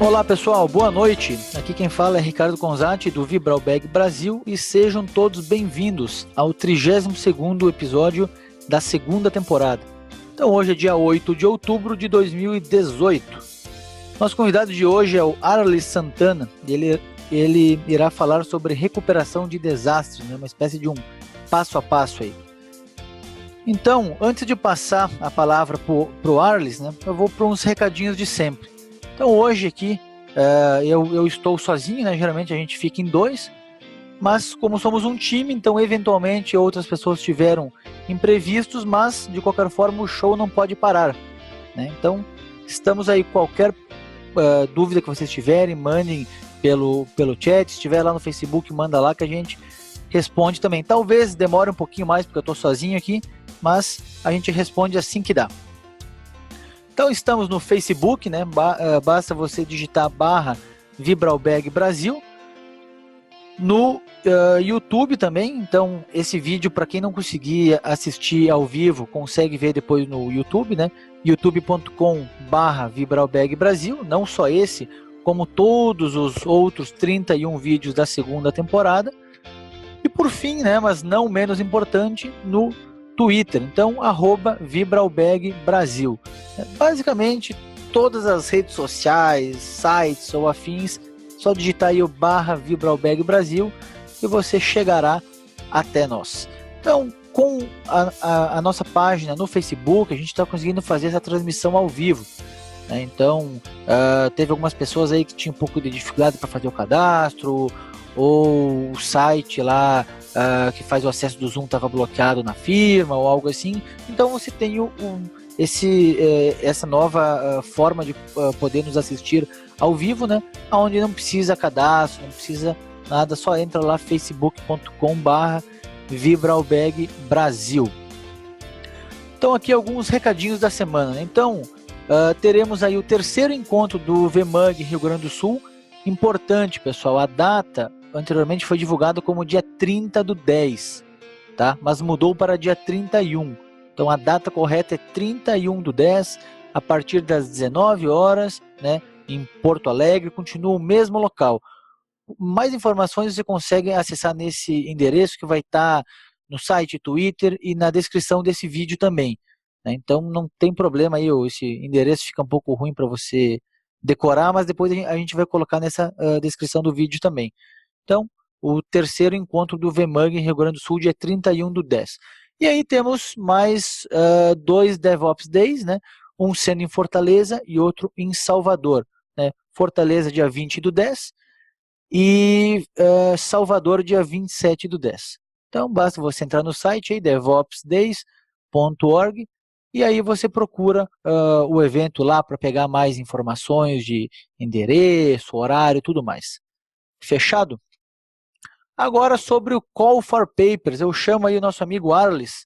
Olá pessoal, boa noite. Aqui quem fala é Ricardo Conzatti do Vibraubag Brasil e sejam todos bem-vindos ao 32º episódio da segunda temporada. Então hoje é dia 8 de outubro de 2018. Nosso convidado de hoje é o Arlis Santana e ele irá falar sobre recuperação de desastres, né? Uma espécie de um passo a passo aí. Então, antes de passar a palavra para o Arlis, né, eu vou para uns recadinhos de sempre. Então hoje aqui eu estou sozinho, né? Geralmente a gente fica em dois, mas como somos um time, então eventualmente outras pessoas tiveram imprevistos, mas de qualquer forma o show não pode parar, né? Então estamos aí, qualquer dúvida que vocês tiverem, mandem pelo chat, se estiver lá no Facebook, manda lá que a gente responde também. Talvez demore um pouquinho mais porque eu estou sozinho aqui, mas a gente responde assim que dá. Então estamos no Facebook, né? Basta você digitar /Vibraubag Brasil. No YouTube também, então esse vídeo, para quem não conseguir assistir ao vivo, consegue ver depois no YouTube, né? youtube.com/Vibraubag Brasil, não só esse, como todos os outros 31 vídeos da segunda temporada. E por fim, né, mas não menos importante, no Twitter, então @Vibraubag Brasil. Basicamente todas as redes sociais, sites ou afins, só digitar aí o /Vibraubag Brasil e você chegará até nós. Então, com a nossa página no Facebook, a gente está conseguindo fazer essa transmissão ao vivo, né? Então, teve algumas pessoas aí que tinham um pouco de dificuldade para fazer o cadastro, ou o site lá que faz o acesso do Zoom estava bloqueado na firma ou algo assim. Então você tem essa nova forma de poder nos assistir ao vivo, né? Onde não precisa cadastro, não precisa nada, só entra lá facebook.com/Vibraubag Brasil. Então aqui alguns recadinhos da semana, né? Então teremos aí o terceiro encontro do VMUG Rio Grande do Sul. Importante, pessoal, a data anteriormente foi divulgada como dia 30/10, tá? Mas mudou para dia 31. Então a data correta é 31/10, a partir das 19 horas, né? Em Porto Alegre, continua o mesmo local. Mais informações você consegue acessar nesse endereço que vai estar no site, Twitter e na descrição desse vídeo também, né? Então não tem problema aí, esse endereço fica um pouco ruim para você decorar, mas depois a gente vai colocar nessa descrição do vídeo também. Então, o terceiro encontro do VMUG em Rio Grande do Sul, dia 31/10. E aí temos mais 2 DevOps Days, né? Um sendo em Fortaleza e outro em Salvador, né? Fortaleza, dia 20/10 e Salvador, dia 27/10. Então, basta você entrar no site aí, devopsdays.org, e aí você procura o evento lá para pegar mais informações de endereço, horário e tudo mais. Fechado? Agora sobre o Call for Papers, eu chamo aí o nosso amigo Arlis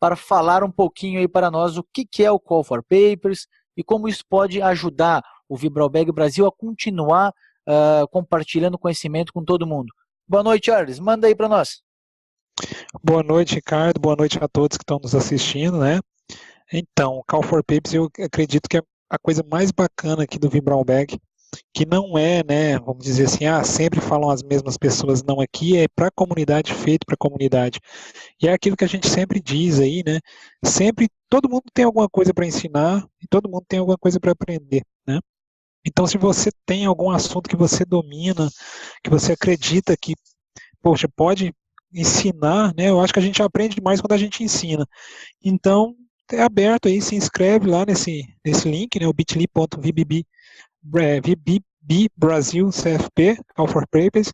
para falar um pouquinho aí para nós o que é o Call for Papers e como isso pode ajudar o Vibraubag Brasil a continuar compartilhando conhecimento com todo mundo. Boa noite, Arlis, manda aí para nós. Boa noite, Ricardo, boa noite a todos que estão nos assistindo, né? Então, o Call for Papers eu acredito que é a coisa mais bacana aqui do Vibraubag, que não é, né, vamos dizer assim, sempre falam as mesmas pessoas, não, aqui é para a comunidade, feito para a comunidade. E é aquilo que a gente sempre diz aí, né, sempre, todo mundo tem alguma coisa para ensinar e todo mundo tem alguma coisa para aprender, né. Então, se você tem algum assunto que você domina, que você acredita que, poxa, pode ensinar, né, eu acho que a gente aprende mais quando a gente ensina. Então, é aberto aí, se inscreve lá nesse link, né, o bit.ly.vbb Brasil CFP, Call for Papers,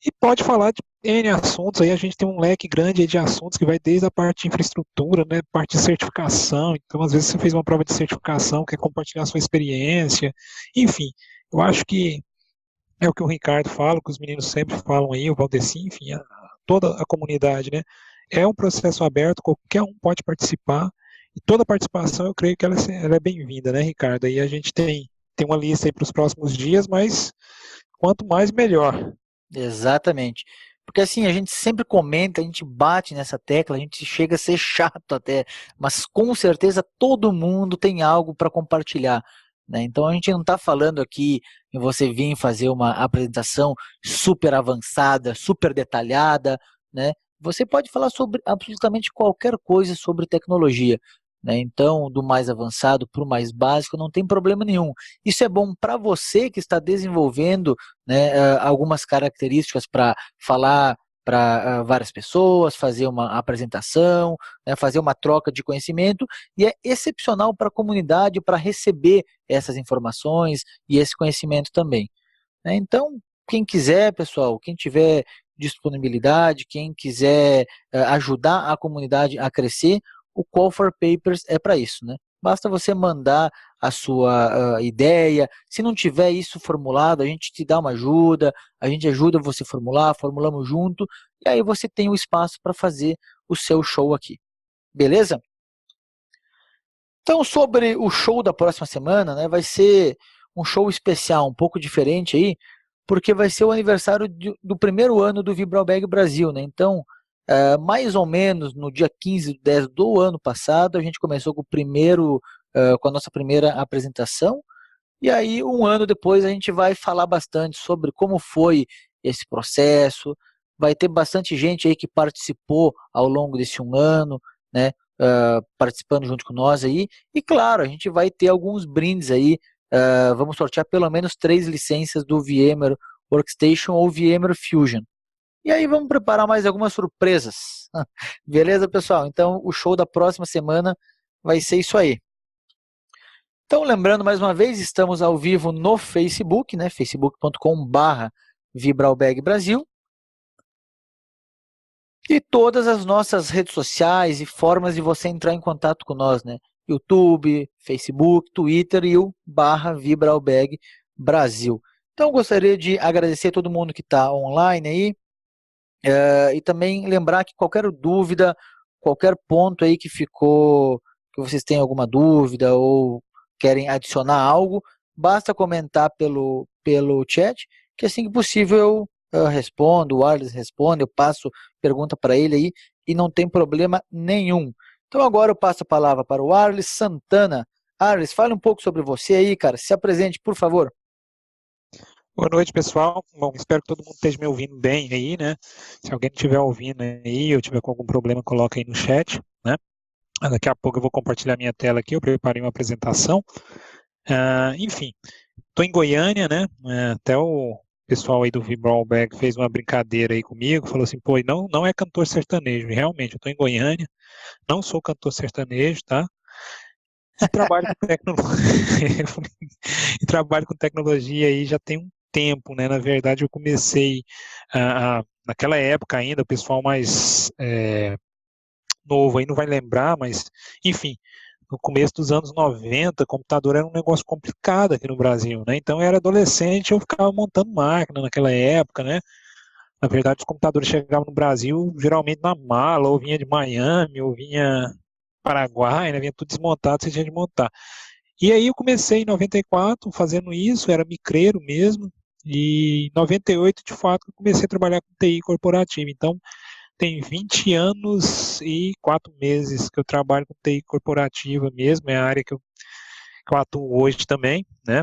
e pode falar de N assuntos, aí a gente tem um leque grande de assuntos que vai desde a parte de infraestrutura, né, parte de certificação, então às vezes você fez uma prova de certificação, quer compartilhar a sua experiência, enfim, eu acho que é o que o Ricardo fala, que os meninos sempre falam aí, o Valdeci, enfim, toda a comunidade, né, é um processo aberto, qualquer um pode participar, e toda participação eu creio que ela é bem-vinda, né, Ricardo, aí a gente tem uma lista aí para os próximos dias, mas quanto mais, melhor. Exatamente. Porque assim, a gente sempre comenta, a gente bate nessa tecla, a gente chega a ser chato até, mas com certeza todo mundo tem algo para compartilhar. né? Então a gente não está falando aqui em você vir fazer uma apresentação super avançada, super detalhada, né? Você pode falar sobre absolutamente qualquer coisa sobre tecnologia, né? Então, do mais avançado para o mais básico, não tem problema nenhum. Isso é bom para você que está desenvolvendo, né, algumas características para falar para várias pessoas, fazer uma apresentação, né, fazer uma troca de conhecimento, e é excepcional para a comunidade para receber essas informações e esse conhecimento também, né? Então, quem quiser, pessoal, quem tiver disponibilidade, quem quiser ajudar a comunidade a crescer, o Call for Papers é para isso, né? Basta você mandar a sua ideia. Se não tiver isso formulado, a gente te dá uma ajuda, a gente ajuda você a formular, formulamos junto, e aí você tem o espaço para fazer o seu show aqui. Beleza? Então, sobre o show da próxima semana, né, vai ser um show especial, um pouco diferente aí, porque vai ser o aniversário do primeiro ano do Vibralbag Brasil, né? Então, mais ou menos no dia 15/10 do ano passado, a gente começou com a nossa primeira apresentação, e aí um ano depois a gente vai falar bastante sobre como foi esse processo, vai ter bastante gente aí que participou ao longo desse um ano, né? Participando junto com nós aí, e claro, a gente vai ter alguns brindes aí, vamos sortear pelo menos 3 licenças do VMware Workstation ou VMware Fusion. E aí vamos preparar mais algumas surpresas. Beleza, pessoal? Então o show da próxima semana vai ser isso aí. Então, lembrando mais uma vez, estamos ao vivo no Facebook, né? facebook.com/Vibralbag Brasil. E todas as nossas redes sociais e formas de você entrar em contato com nós, né? YouTube, Facebook, Twitter e o /Vibralbag Brasil. Então, gostaria de agradecer a todo mundo que está online aí, e também lembrar que qualquer dúvida, qualquer ponto aí que ficou, que vocês tenham alguma dúvida ou querem adicionar algo, basta comentar pelo chat, que assim que possível eu respondo, o Arles responde, eu passo pergunta para ele aí e não tem problema nenhum. Então agora eu passo a palavra para o Arles Santana. Arles, fale um pouco sobre você aí, cara. Se apresente, por favor. Boa noite, pessoal. Bom, espero que todo mundo esteja me ouvindo bem aí, né? Se alguém estiver ouvindo aí ou tiver com algum problema, coloca aí no chat, né? Daqui a pouco eu vou compartilhar minha tela aqui, eu preparei uma apresentação. Enfim, estou em Goiânia, né? Até o pessoal aí do Vibralbag fez uma brincadeira aí comigo, falou assim, pô, não é cantor sertanejo. E realmente, eu estou em Goiânia, não sou cantor sertanejo, tá? E trabalho com tecnologia. E trabalho com tecnologia aí já tem um tempo, né? Na verdade, eu comecei naquela época ainda, o pessoal mais novo aí não vai lembrar, mas, enfim, no começo dos anos 90, computador era um negócio complicado aqui no Brasil, né? Então, eu era adolescente, eu ficava montando máquina naquela época, né? Na verdade, os computadores chegavam no Brasil geralmente na mala, ou vinha de Miami, ou vinha Paraguai, né? Vinha tudo desmontado, você tinha de montar. E aí eu comecei em 94 fazendo isso, era micreiro mesmo, e em 98, de fato, eu comecei a trabalhar com TI corporativa. Então, tem 20 anos e 4 meses que eu trabalho com TI corporativa mesmo, é a área que eu atuo hoje também, né?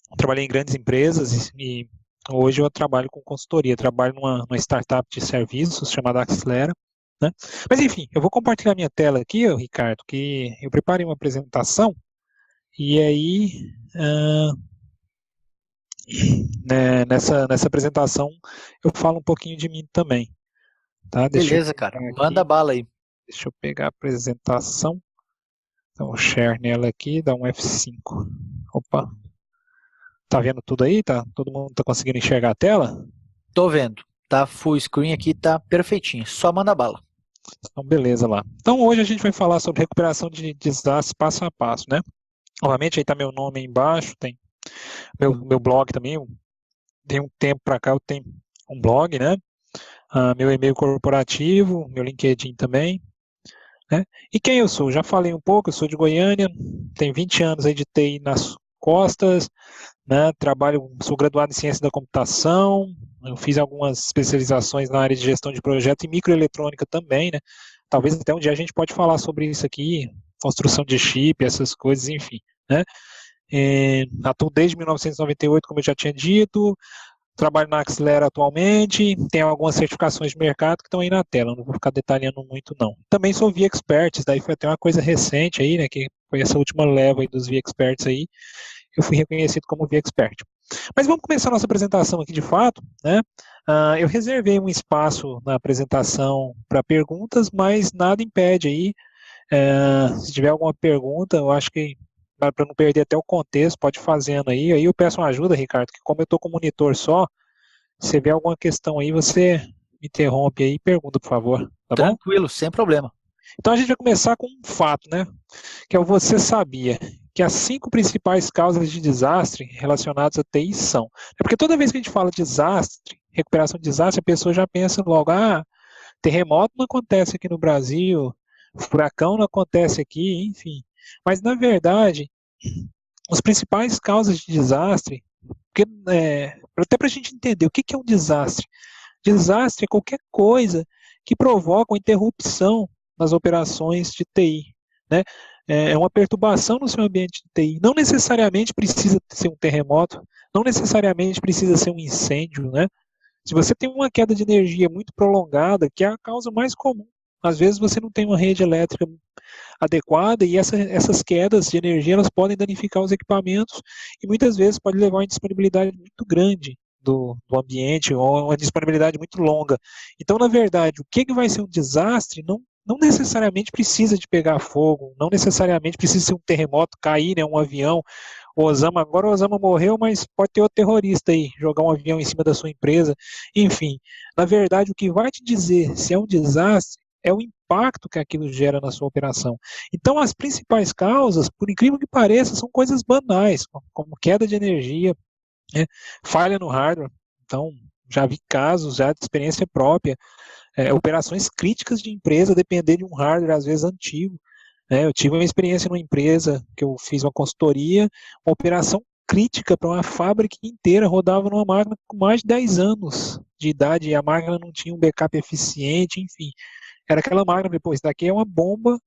Eu trabalhei em grandes empresas e hoje eu trabalho com consultoria, trabalho numa startup de serviços chamada Axlera, né? Mas enfim, eu vou compartilhar minha tela aqui, Ricardo, que eu preparei uma apresentação e aí né, nessa apresentação eu falo um pouquinho de mim também. Tá? Beleza, cara. Manda bala aí. Deixa eu pegar a apresentação. Então, share nela aqui, dá um F5. Opa. Tá vendo tudo aí? Todo mundo tá conseguindo enxergar a tela? Tô vendo. Tá full screen aqui, tá perfeitinho. Só manda bala. Então, beleza lá. Então, hoje a gente vai falar sobre recuperação de desastres passo a passo, né? Novamente, aí tá meu nome aí embaixo, tem meu blog também. Tem um tempo para cá, eu tenho um blog, né? Meu e-mail corporativo, meu LinkedIn também. Né? E quem eu sou? Já falei um pouco, eu sou de Goiânia, tenho 20 anos aí de TI nas costas, né? Sou graduado em Ciência da Computação, eu fiz algumas especializações na área de gestão de projeto e microeletrônica também, né? Talvez até um dia a gente pode falar sobre isso aqui, construção de chip, essas coisas, enfim, né? Atuo desde 1998, como eu já tinha dito. Trabalho na Axlera atualmente, tenho algumas certificações de mercado que estão aí na tela, não vou ficar detalhando muito não. Também sou V-Experts, daí foi até uma coisa recente aí, né, que foi essa última leva aí dos V-Experts aí, eu fui reconhecido como V-Expert. Mas vamos começar a nossa apresentação aqui de fato, né? Eu reservei um espaço na apresentação para perguntas, mas nada impede aí, se tiver alguma pergunta, eu acho que para não perder até o contexto, pode ir fazendo aí eu peço uma ajuda, Ricardo, que como eu estou com monitor só, se tiver alguma questão aí, você me interrompe aí e pergunta, por favor, tá bom? Tranquilo, sem problema. Então a gente vai começar com um fato, né? Que é o você sabia que as 5 principais causas de desastre relacionadas a TI são. É porque toda vez que a gente fala desastre, recuperação de desastre, a pessoa já pensa logo, terremoto não acontece aqui no Brasil, furacão não acontece aqui, enfim. Mas na verdade, as principais causas de desastre, até para a gente entender o que é um desastre. Desastre é qualquer coisa que provoca uma interrupção nas operações de TI. Né? É uma perturbação no seu ambiente de TI. Não necessariamente precisa ser um terremoto, não necessariamente precisa ser um incêndio. Né? Se você tem uma queda de energia muito prolongada, que é a causa mais comum, às vezes você não tem uma rede elétrica adequada e essas quedas de energia elas podem danificar os equipamentos e muitas vezes pode levar a uma disponibilidade muito grande do ambiente ou uma disponibilidade muito longa. Então, na verdade, o que vai ser um desastre não necessariamente precisa de pegar fogo, não necessariamente precisa ser um terremoto, cair, né, um avião. Agora o Osama morreu, mas pode ter outro terrorista aí, jogar um avião em cima da sua empresa. Enfim, na verdade, o que vai te dizer se é um desastre é o impacto que aquilo gera na sua operação. Então, as principais causas, por incrível que pareça, são coisas banais, como queda de energia, né, falha no hardware. Então, já vi casos, já de experiência própria, operações críticas de empresa depender de um hardware, às vezes, antigo. Eu tive uma experiência numa empresa que eu fiz uma consultoria, uma operação crítica para uma fábrica inteira, rodava numa máquina com mais de 10 anos de idade, e a máquina não tinha um backup eficiente, enfim. Era aquela máquina, depois daqui é uma bomba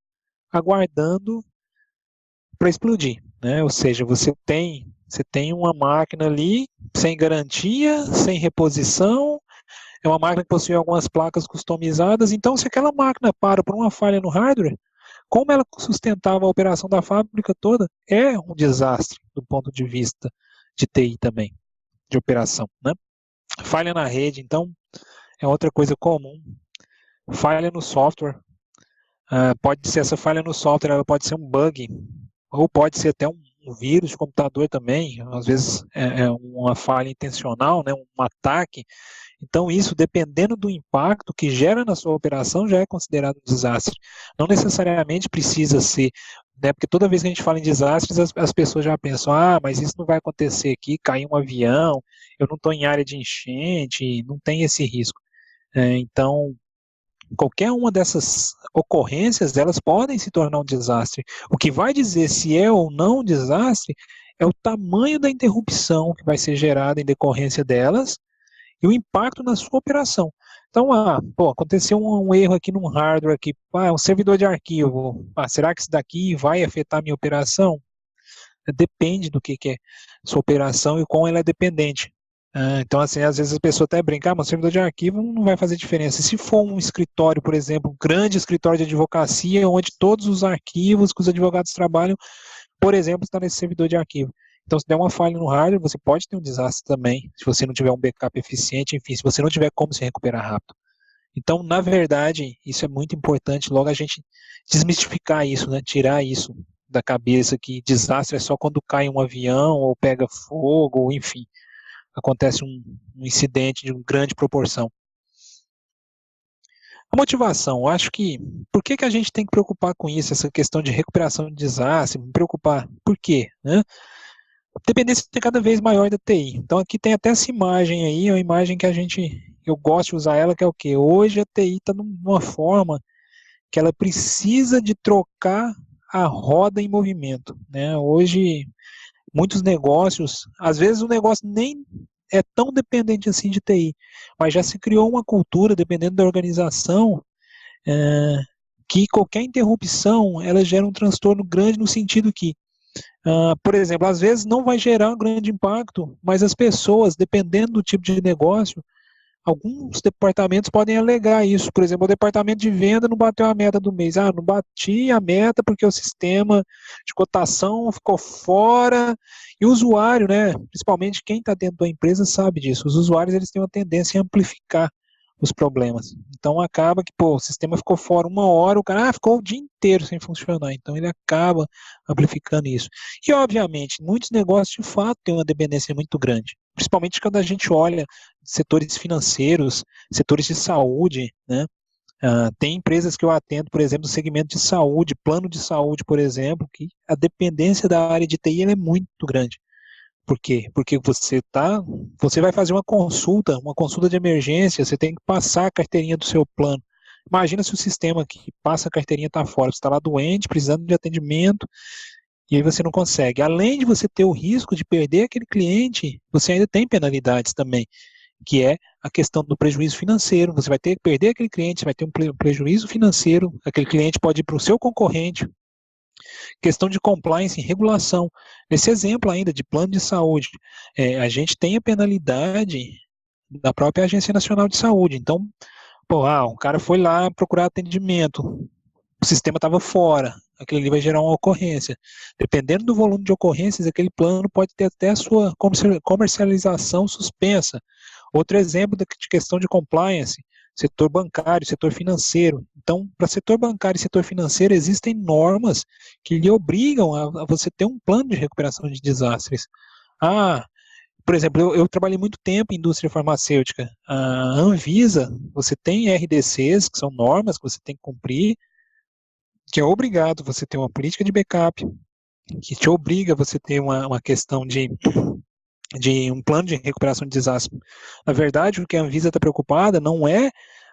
aguardando para explodir. Né? Ou seja, você tem uma máquina ali sem garantia, sem reposição, é uma máquina que possui algumas placas customizadas, então se aquela máquina para por uma falha no hardware, como ela sustentava a operação da fábrica toda, é um desastre do ponto de vista de TI também, de operação. Né? Falha na rede, então, é outra coisa comum. Falha no software, pode ser essa falha no software, ela pode ser um bug, ou pode ser até um vírus de computador também, às vezes é uma falha intencional, né, um ataque. Então isso, dependendo do impacto que gera na sua operação, já é considerado um desastre. Não necessariamente precisa ser, né, porque toda vez que a gente fala em desastres, as pessoas já pensam, mas isso não vai acontecer aqui, cair um avião, eu não estou em área de enchente, não tem esse risco. Então, qualquer uma dessas ocorrências, elas podem se tornar um desastre. O que vai dizer se é ou não um desastre é o tamanho da interrupção que vai ser gerada em decorrência delas e o impacto na sua operação. Então, aconteceu um erro aqui num hardware, aqui, um servidor de arquivo. Será que isso daqui vai afetar a minha operação? Depende do que é sua operação e como ela é dependente. Então, assim, às vezes a pessoa até brinca, mas servidor de arquivo não vai fazer diferença. Se for um escritório, por exemplo, um grande escritório de advocacia, onde todos os arquivos que os advogados trabalham, por exemplo, está nesse servidor de arquivo. Então, se der uma falha no hardware, você pode ter um desastre também, se você não tiver um backup eficiente, enfim, se você não tiver como se recuperar rápido. Então, na verdade, isso é muito importante, logo a gente desmistificar isso, né? Tirar isso da cabeça, que desastre é só quando cai um avião, ou pega fogo, ou enfim, acontece um incidente de grande proporção. A motivação, eu acho que, por que a gente tem que preocupar com isso, essa questão de recuperação de desastre, me preocupar? Por quê? Né? A dependência é cada vez maior da TI. Então aqui tem até essa imagem aí, uma imagem que eu gosto de usar ela, que é o quê? Hoje a TI está numa forma que ela precisa de trocar a roda em movimento. Né? Hoje, muitos negócios, às vezes o negócio nem é tão dependente assim de TI, mas já se criou uma cultura, dependendo da organização, que qualquer interrupção, ela gera um transtorno grande no sentido que Por exemplo, às vezes não vai gerar um grande impacto, mas as pessoas, dependendo do tipo de negócio, alguns departamentos podem alegar isso. Por exemplo, o departamento de venda não bateu a meta do mês. Não bati a meta porque o sistema de cotação ficou fora. E o usuário, né, principalmente quem está dentro da empresa sabe disso. Os usuários eles têm uma tendência a amplificar os problemas. Então acaba que, o sistema ficou fora uma hora, o cara ficou o dia inteiro sem funcionar. Então ele acaba amplificando isso. E obviamente, muitos negócios de fato têm uma dependência muito grande. Principalmente quando a gente olha setores financeiros, setores de saúde, né? Tem empresas que eu atendo, por exemplo, no segmento de saúde, plano de saúde, por exemplo, que a dependência da área de TI é muito grande. Por quê? Porque você vai fazer uma consulta de emergência, você tem que passar a carteirinha do seu plano. Imagina se o sistema que passa a carteirinha está fora, você está lá doente, precisando de atendimento, e aí você não consegue. Além de você ter o risco de perder aquele cliente, você ainda tem penalidades também, que é a questão do prejuízo financeiro. Você vai ter que perder aquele cliente, você vai ter um prejuízo financeiro, aquele cliente pode ir para o seu concorrente. Questão de compliance em regulação. Nesse exemplo ainda de plano de saúde, a gente tem a penalidade da própria Agência Nacional de Saúde. Então, o cara foi lá procurar atendimento, o sistema estava fora, aquilo ali vai gerar uma ocorrência. Dependendo do volume de ocorrências, aquele plano pode ter até a sua comercialização suspensa. Outro exemplo de questão de compliance, setor bancário, setor financeiro. Então, para setor bancário e setor financeiro, existem normas que lhe obrigam a você ter um plano de recuperação de desastres. Por exemplo, eu trabalhei muito tempo em indústria farmacêutica. A Anvisa, você tem RDCs, que são normas que você tem que cumprir, que é obrigado você ter uma política de backup, que te obriga você ter uma questão de um plano de recuperação de desastre. Na verdade, o que a Anvisa está preocupada não é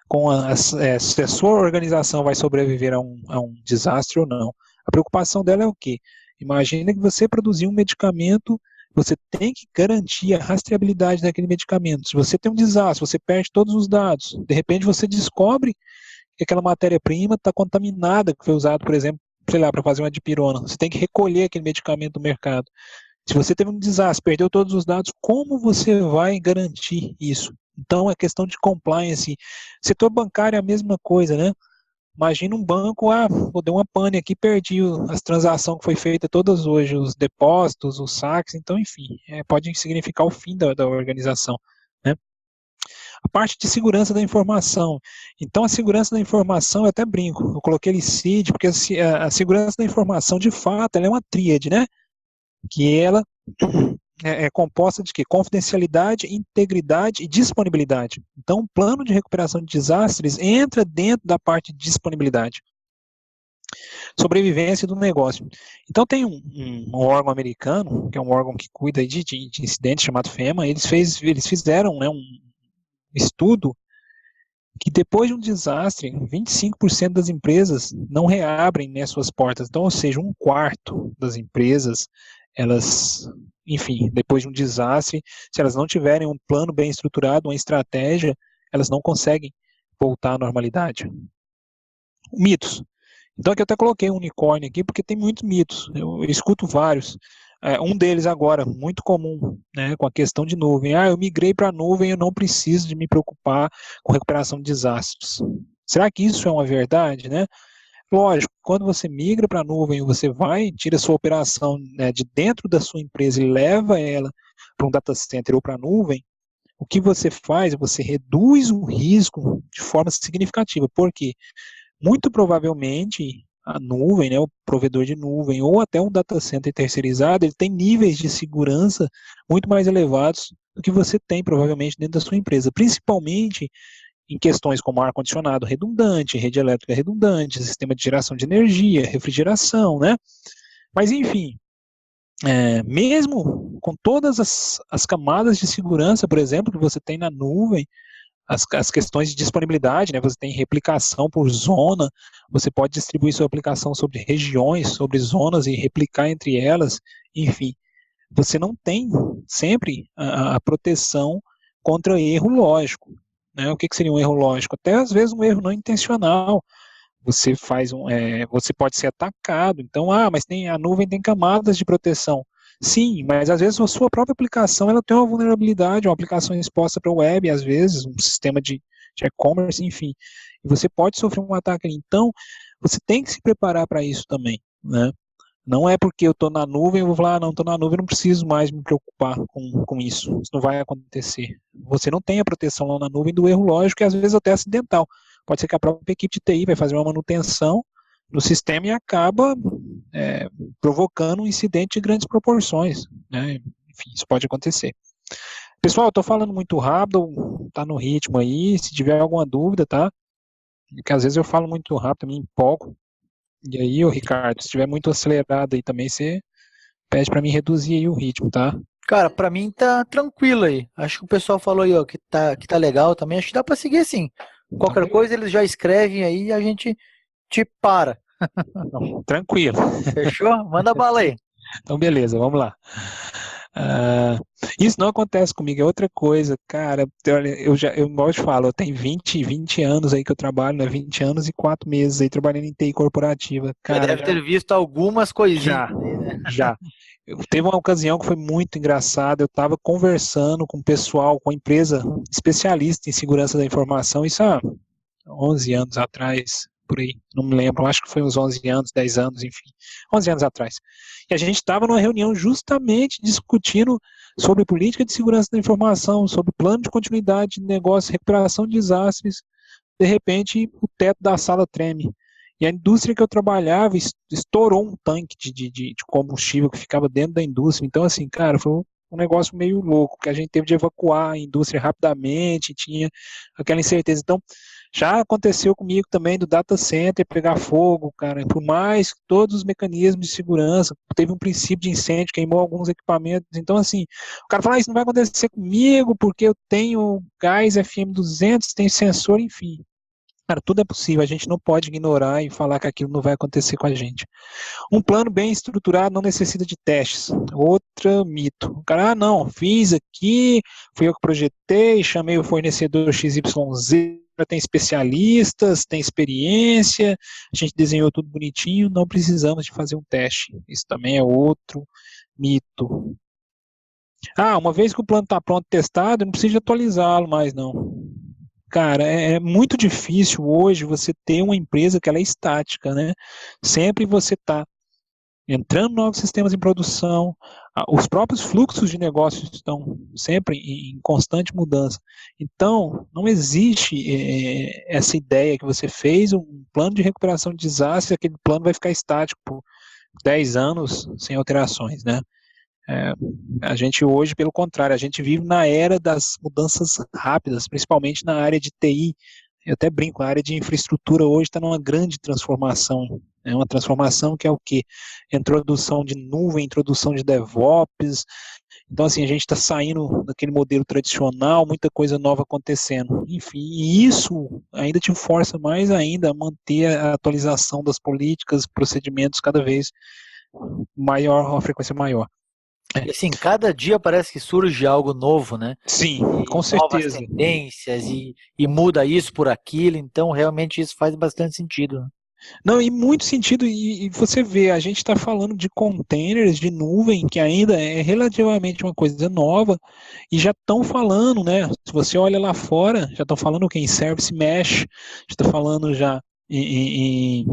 com se a sua organização vai sobreviver a um desastre ou não. A preocupação dela é o quê? Imagina que você produziu um medicamento, você tem que garantir a rastreabilidade daquele medicamento. Se você tem um desastre, você perde todos os dados. De repente você descobre que aquela matéria-prima está contaminada, que foi usada, por exemplo, para fazer uma dipirona. Você tem que recolher aquele medicamento do mercado. Se você teve um desastre, perdeu todos os dados, como você vai garantir isso? Então, é questão de compliance. Setor bancário é a mesma coisa, né? Imagina um banco, deu uma pane aqui, perdi as transações que foi feita todas hoje, os depósitos, os saques, então, enfim, pode significar o fim da organização, né? A parte de segurança da informação. Então, a segurança da informação, eu até brinco, eu coloquei ele CID, porque a segurança da informação, de fato, ela é uma tríade, né? Que ela é composta de quê? Confidencialidade, integridade e disponibilidade. Então, o plano de recuperação de desastres entra dentro da parte de disponibilidade. Sobrevivência do negócio. Então, tem um órgão americano, que é um órgão que cuida de incidentes, chamado FEMA, eles fizeram, né, um estudo que depois de um desastre, 25% das empresas não reabrem, né, suas portas. Então, ou seja, um quarto das empresas, elas, enfim, depois de um desastre, se elas não tiverem um plano bem estruturado, uma estratégia, elas não conseguem voltar à normalidade. Mitos. Então aqui eu até coloquei um unicórnio aqui, porque tem muitos mitos, eu escuto vários. Um deles agora, muito comum, né, com a questão de nuvem. Eu migrei para a nuvem, eu não preciso de me preocupar com recuperação de desastres. Será que isso é uma verdade, né? Lógico, quando você migra para a nuvem, você tira a sua operação, né, de dentro da sua empresa e leva ela para um data center ou para a nuvem, o que você faz é você reduz o risco de forma significativa. Por quê? Muito provavelmente a nuvem, né, o provedor de nuvem ou até um data center terceirizado, ele tem níveis de segurança muito mais elevados do que você tem provavelmente dentro da sua empresa, principalmente em questões como ar-condicionado redundante, rede elétrica redundante, sistema de geração de energia, refrigeração, né? Mas, enfim, mesmo com todas as camadas de segurança, por exemplo, que você tem na nuvem, as questões de disponibilidade, né? Você tem replicação por zona, você pode distribuir sua aplicação sobre regiões, sobre zonas e replicar entre elas, enfim. Você não tem sempre a proteção contra erro lógico. Né? O que seria um erro lógico? Até às vezes um erro não intencional. você você pode ser atacado. Então, mas a nuvem tem camadas de proteção. Sim, mas às vezes a sua própria aplicação ela tem uma vulnerabilidade, uma aplicação exposta para o web, às vezes, um sistema de e-commerce, enfim. E você pode sofrer um ataque ali. Então, você tem que se preparar para isso também, né? Não é porque eu estou na nuvem, eu vou falar, não, estou na nuvem, não preciso mais me preocupar com isso. Isso não vai acontecer. Você não tem a proteção lá na nuvem do erro lógico e às vezes até acidental. Pode ser que a própria equipe de TI vai fazer uma manutenção no sistema e acaba provocando um incidente de grandes proporções, né? Enfim, isso pode acontecer. Pessoal, eu estou falando muito rápido, tá no ritmo aí, se tiver alguma dúvida, tá? Porque às vezes eu falo muito rápido, me empolgo. E aí, Ricardo, se estiver muito acelerado aí também, você pede para mim reduzir aí o ritmo, tá? Cara, pra mim tá tranquilo aí. Acho que o pessoal falou aí, ó, que tá legal também. Acho que dá pra seguir assim. Qualquer coisa eles já escrevem aí e a gente te para. Não, tranquilo. Fechou? Manda bala aí. Então, beleza, vamos lá. Isso não acontece comigo, é outra coisa, cara. Eu igual eu te falo, eu tenho 20 anos aí que eu trabalho, né? 20 anos e 4 meses aí trabalhando em TI corporativa. Cara, Já deve ter visto algumas coisinhas. Já. Teve uma ocasião que foi muito engraçada. Eu estava conversando com o pessoal, com a empresa especialista em segurança da informação, isso há 11 anos atrás, por aí, não me lembro, acho que foi uns 11 anos, 10 anos, enfim, 11 anos atrás. E a gente estava numa reunião justamente discutindo sobre política de segurança da informação, sobre plano de continuidade de negócio, recuperação de desastres. De repente, o teto da sala treme. E a indústria que eu trabalhava estourou um tanque de combustível que ficava dentro da indústria. Então, assim, cara, foi um negócio meio louco, que a gente teve de evacuar a indústria rapidamente, tinha aquela incerteza. Então, já aconteceu comigo também do data center pegar fogo, cara, por mais que todos os mecanismos de segurança, teve um princípio de incêndio, queimou alguns equipamentos. Então, assim, o cara fala, isso não vai acontecer comigo, porque eu tenho gás FM200, tenho sensor, enfim. Cara, tudo é possível, a gente não pode ignorar e falar que aquilo não vai acontecer com a gente. Um plano bem estruturado não necessita de testes. Outro mito. O cara, não, fiz aqui, fui eu que projetei, chamei o fornecedor XYZ, tem especialistas, tem experiência, a gente desenhou tudo bonitinho, não precisamos de fazer um teste. Isso também é outro mito. Uma vez que o plano está pronto, testado, não precisa atualizá-lo mais, não. Cara, é muito difícil hoje você ter uma empresa que ela é estática, né? Sempre você está entrando novos sistemas em produção, os próprios fluxos de negócios estão sempre em constante mudança. Então, não existe essa ideia que você fez um plano de recuperação de desastre, aquele plano vai ficar estático por 10 anos sem alterações, né? A gente hoje, pelo contrário, a gente vive na era das mudanças rápidas, principalmente na área de TI. Eu até brinco, a área de infraestrutura hoje está numa grande transformação. É uma transformação que é o quê? Introdução de nuvem, introdução de DevOps. Então, assim, a gente está saindo daquele modelo tradicional, muita coisa nova acontecendo. Enfim, e isso ainda te força mais ainda a manter a atualização das políticas, procedimentos cada vez maior, uma frequência maior. E assim, cada dia parece que surge algo novo, né? Sim, e com certeza. Novas tendências e muda isso por aquilo, então realmente isso faz bastante sentido. Né? Não, e muito sentido, e você vê, a gente está falando de containers, de nuvem, que ainda é relativamente uma coisa nova, e já estão falando, né? Se você olha lá fora, já estão falando o que? Em Service Mesh, já está falando já em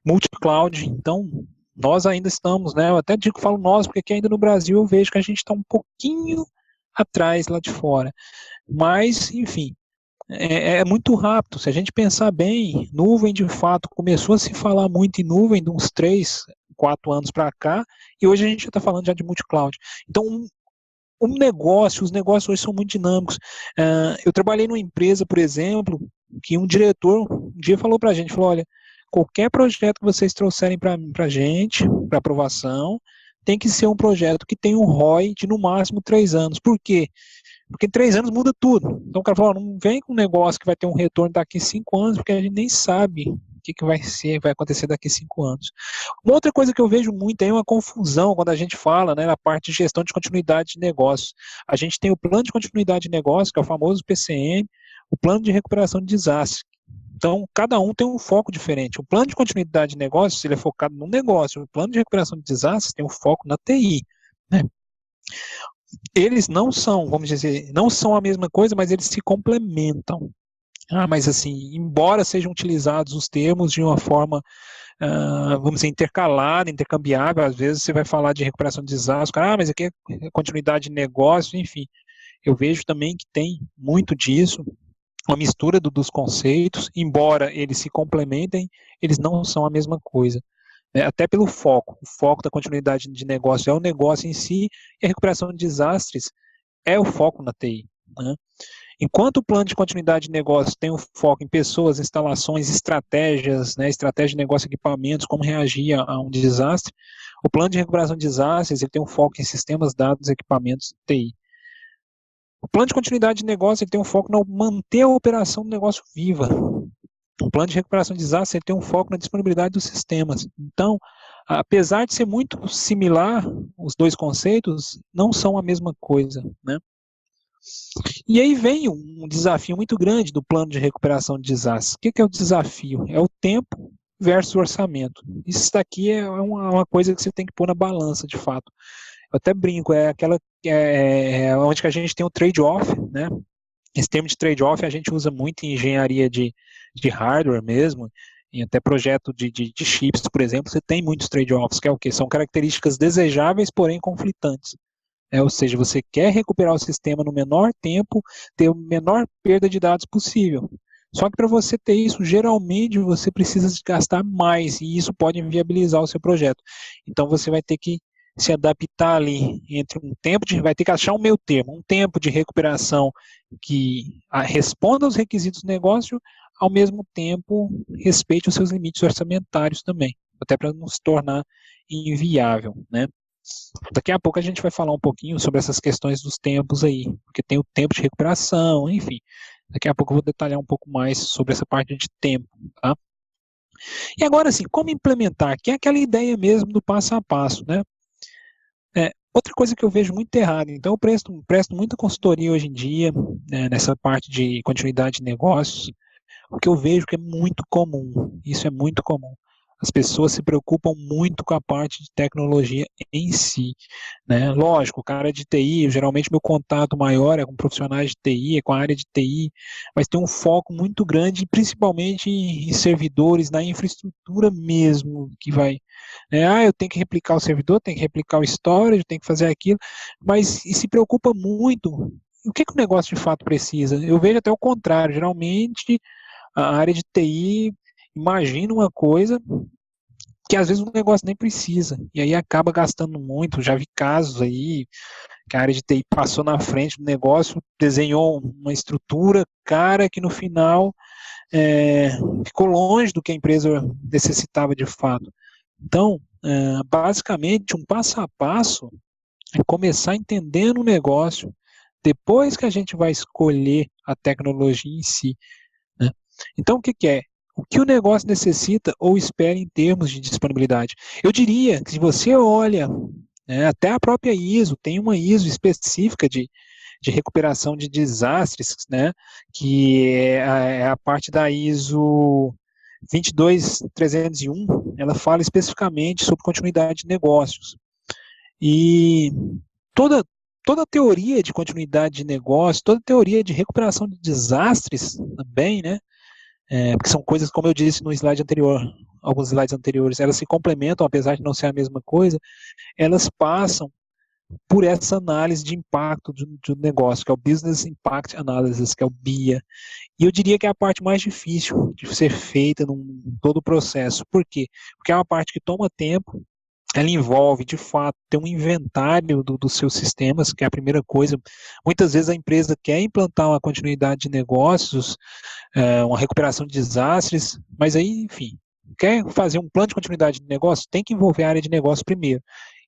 multi-cloud, então nós ainda estamos, né? Eu até digo, falo nós, porque aqui ainda no Brasil eu vejo que a gente está um pouquinho atrás lá de fora. Mas, enfim, é muito rápido. Se a gente pensar bem, nuvem de fato começou a se falar muito em nuvem de uns 3, 4 anos para cá, e hoje a gente já está falando já de multi-cloud. Então, os negócios hoje são muito dinâmicos. Eu trabalhei numa empresa, por exemplo, que um diretor um dia falou para a gente, falou, olha, qualquer projeto que vocês trouxerem para a gente, para aprovação, tem que ser um projeto que tem um ROI de no máximo 3 anos. Por quê? Porque em 3 anos muda tudo. Então o cara falou, não vem com um negócio que vai ter um retorno daqui a 5 anos, porque a gente nem sabe o que vai acontecer daqui a 5 anos. Uma outra coisa que eu vejo muito é uma confusão quando a gente fala, né, na parte de gestão de continuidade de negócios. A gente tem o plano de continuidade de negócio, que é o famoso PCN, o plano de recuperação de desastre. Então, cada um tem um foco diferente. O plano de continuidade de negócios, ele é focado no negócio. O plano de recuperação de desastres tem um foco na TI, né? Eles não são, vamos dizer, não são a mesma coisa, mas eles se complementam. Mas assim, embora sejam utilizados os termos de uma forma, vamos dizer, intercalada, intercambiável, às vezes você vai falar de recuperação de desastre, mas aqui é continuidade de negócio, enfim. Eu vejo também que tem muito disso, uma mistura dos conceitos, embora eles se complementem, eles não são a mesma coisa. Até pelo foco. O foco da continuidade de negócio é o negócio em si, e a recuperação de desastres é o foco na TI. Né? Enquanto o plano de continuidade de negócio tem o foco em pessoas, instalações, estratégias, né, estratégia de negócio, equipamentos, como reagir a um desastre, o plano de recuperação de desastres ele tem um foco em sistemas, dados, equipamentos, TI. O plano de continuidade de negócio ele tem um foco na manter a operação do negócio viva. O plano de recuperação de desastre ele tem um foco na disponibilidade dos sistemas. Então, apesar de ser muito similar, os dois conceitos não são a mesma coisa, né? E aí vem um desafio muito grande do plano de recuperação de desastres. O que é o desafio? É o tempo versus o orçamento. Isso daqui é uma coisa que você tem que pôr na balança, de fato. Eu até brinco, é aquela onde que a gente tem o trade-off, né? Esse termo de trade-off a gente usa muito em engenharia de hardware mesmo, em até projeto de chips, por exemplo, você tem muitos trade-offs, que é o quê? São características desejáveis, porém conflitantes. Ou seja, você quer recuperar o sistema no menor tempo, ter a menor perda de dados possível. Só que para você ter isso, geralmente você precisa gastar mais, e isso pode inviabilizar o seu projeto. Então você vai ter que se adaptar ali entre vai ter que achar um meio termo, um tempo de recuperação que responda aos requisitos do negócio, ao mesmo tempo respeite os seus limites orçamentários também, até para não se tornar inviável, né? Daqui a pouco a gente vai falar um pouquinho sobre essas questões dos tempos aí, porque tem o tempo de recuperação, enfim. Daqui a pouco eu vou detalhar um pouco mais sobre essa parte de tempo, tá? E agora, assim, como implementar? Que é aquela ideia mesmo do passo a passo, né? Outra coisa que eu vejo muito errado, então eu presto muita consultoria hoje em dia, né, nessa parte de continuidade de negócios, o que eu vejo que é muito comum, isso é muito comum. As pessoas se preocupam muito com a parte de tecnologia em si, né? Lógico, o cara de TI, geralmente meu contato maior é com profissionais de TI, é com a área de TI, mas tem um foco muito grande, principalmente em servidores, na infraestrutura mesmo, que vai, né? Eu tenho que replicar o servidor, tenho que replicar o storage, tenho que fazer aquilo, mas e se preocupa muito. O que o negócio de fato precisa? Eu vejo até o contrário, geralmente a área de TI imagina uma coisa que às vezes o negócio nem precisa, e aí acaba gastando muito. Já vi casos aí que a área de TI passou na frente do negócio, desenhou uma estrutura, cara, que no final ficou longe do que a empresa necessitava de fato. Então, basicamente, um passo a passo é começar entendendo o negócio, depois que a gente vai escolher a tecnologia em si, né? Então, o que é? O que o negócio necessita ou espera em termos de disponibilidade? Eu diria que se você olha, né, até a própria ISO, tem uma ISO específica de recuperação de desastres, né, que é a parte da ISO 22301, ela fala especificamente sobre continuidade de negócios. E toda a teoria de continuidade de negócio, toda a teoria de recuperação de desastres também, né, porque são coisas, como eu disse no slide anterior, alguns slides anteriores, elas se complementam, apesar de não ser a mesma coisa, elas passam por essa análise de impacto do negócio, que é o Business Impact Analysis, que é o BIA. E eu diria que é a parte mais difícil de ser feita em todo o processo. Por quê? Porque é uma parte que toma tempo, ela envolve, de fato, ter um inventário dos seus sistemas, que é a primeira coisa. Muitas vezes a empresa quer implantar uma continuidade de negócios, uma recuperação de desastres, mas aí, enfim, quer fazer um plano de continuidade de negócio, tem que envolver a área de negócio primeiro.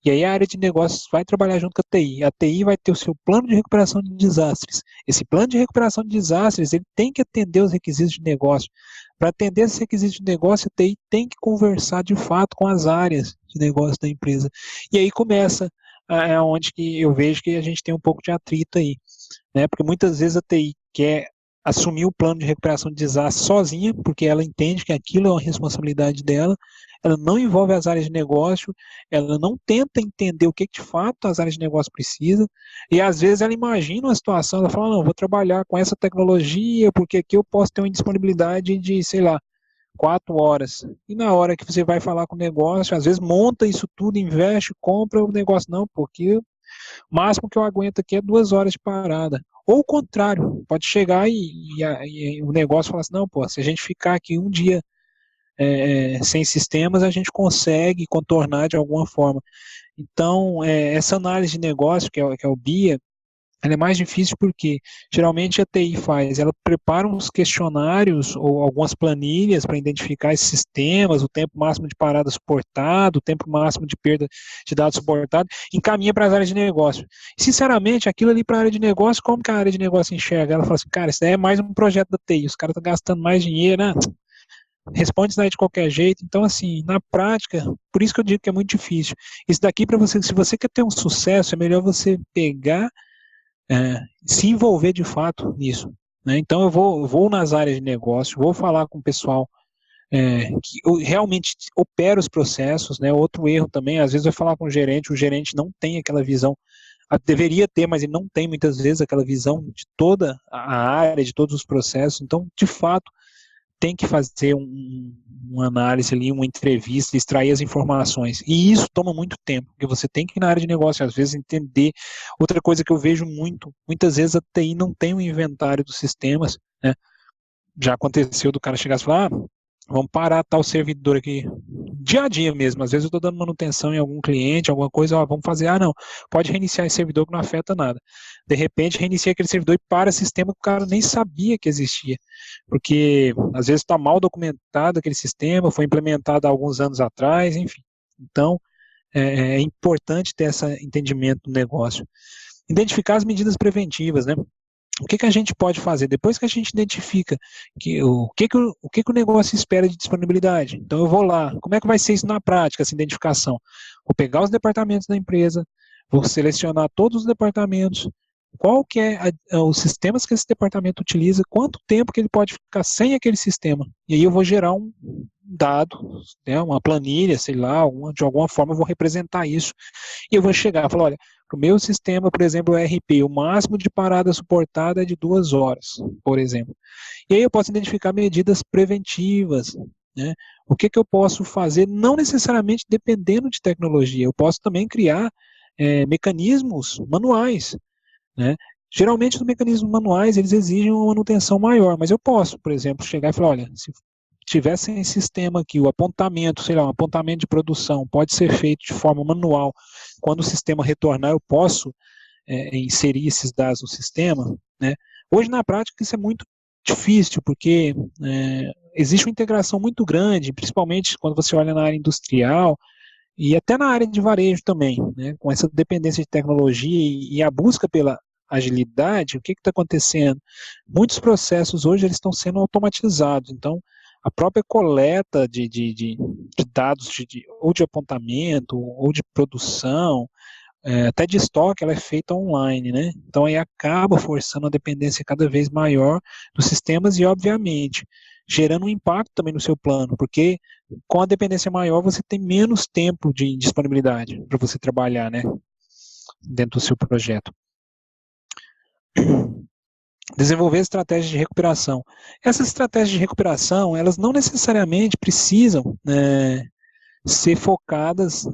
E aí a área de negócios vai trabalhar junto com a TI. A TI vai ter o seu plano de recuperação de desastres. Esse plano de recuperação de desastres, ele tem que atender os requisitos de negócio. Para atender esses requisitos de negócio, a TI tem que conversar de fato com as áreas de negócio da empresa. E aí começa onde que eu vejo que a gente tem um pouco de atrito aí, né? Porque muitas vezes a TI quer assumir o plano de recuperação de desastre sozinha, porque ela entende que aquilo é uma responsabilidade dela, ela não envolve as áreas de negócio, ela não tenta entender o que de fato as áreas de negócio precisam, e às vezes ela imagina uma situação, ela fala, não, vou trabalhar com essa tecnologia, porque aqui eu posso ter uma disponibilidade de, sei lá, 4 horas. E na hora que você vai falar com o negócio, às vezes monta isso tudo, investe, compra o negócio, não, porque o máximo que eu aguento aqui é 2 horas de parada. Ou o contrário, pode chegar e o negócio falar assim, não, pô, se a gente ficar aqui um dia sem sistemas, a gente consegue contornar de alguma forma. Então, essa análise de negócio, que é o BIA, ela é mais difícil porque geralmente a TI faz, ela prepara uns questionários ou algumas planilhas para identificar esses sistemas, o tempo máximo de parada suportado, o tempo máximo de perda de dados suportado, encaminha para as áreas de negócio. E, sinceramente, aquilo ali para a área de negócio, como que a área de negócio enxerga? Ela fala assim, cara, isso daí é mais um projeto da TI, os caras estão gastando mais dinheiro, né? Responde isso daí de qualquer jeito. Então, assim, na prática, por isso que eu digo que é muito difícil. Isso daqui, para você, se você quer ter um sucesso, é melhor você pegar, se envolver de fato nisso. Né? Então, eu vou nas áreas de negócio, vou falar com o pessoal que realmente opera os processos. Né? Outro erro também, às vezes eu falar com o gerente não tem aquela visão, deveria ter, mas ele não tem muitas vezes aquela visão de toda a área, de todos os processos. Então, de fato, tem que fazer uma análise ali, uma entrevista, extrair as informações. E isso toma muito tempo, porque você tem que ir na área de negócio, às vezes, entender. Outra coisa que eu vejo muitas vezes a TI não tem um inventário dos sistemas, né? Já aconteceu do cara chegar e falar, vamos parar tal servidor aqui, dia a dia mesmo, às vezes eu estou dando manutenção em algum cliente, alguma coisa, vamos fazer, não, pode reiniciar esse servidor que não afeta nada. De repente, reinicia aquele servidor e para sistema que o cara nem sabia que existia, porque às vezes está mal documentado aquele sistema, foi implementado há alguns anos atrás, enfim. Então, é importante ter esse entendimento do negócio. Identificar as medidas preventivas, né? O que a gente pode fazer? Depois que a gente identifica o que o negócio espera de disponibilidade, então eu vou lá, como é que vai ser isso na prática, essa identificação? Vou pegar os departamentos da empresa, vou selecionar todos os departamentos, qual que os sistemas que esse departamento utiliza, quanto tempo que ele pode ficar sem aquele sistema, e aí eu vou gerar um dado, né, uma planilha, sei lá, de alguma forma eu vou representar isso, e eu vou chegar e falar, olha, para o meu sistema, por exemplo, o ERP, o máximo de parada suportada é de 2 horas, por exemplo. E aí eu posso identificar medidas preventivas, né? O que eu posso fazer, não necessariamente dependendo de tecnologia, eu posso também criar mecanismos manuais, né? Geralmente os mecanismos manuais, eles exigem uma manutenção maior, mas eu posso, por exemplo, chegar e falar, olha, se tivesse em sistema aqui, o apontamento, sei lá, um apontamento de produção pode ser feito de forma manual. Quando o sistema retornar, eu posso inserir esses dados no sistema, né? Hoje, na prática, isso é muito difícil, porque existe uma integração muito grande, principalmente quando você olha na área industrial e até na área de varejo também, né? Com essa dependência de tecnologia e a busca pela agilidade, o que está acontecendo? Muitos processos hoje eles estão sendo automatizados, então a própria coleta de dados ou de apontamento, ou de produção, até de estoque, ela é feita online, né? Então aí acaba forçando a dependência cada vez maior dos sistemas e, obviamente, gerando um impacto também no seu plano, porque com a dependência maior você tem menos tempo de disponibilidade para você trabalhar, né? Dentro do seu projeto. Desenvolver estratégias de recuperação. Essas estratégias de recuperação, elas não necessariamente precisam ser focadas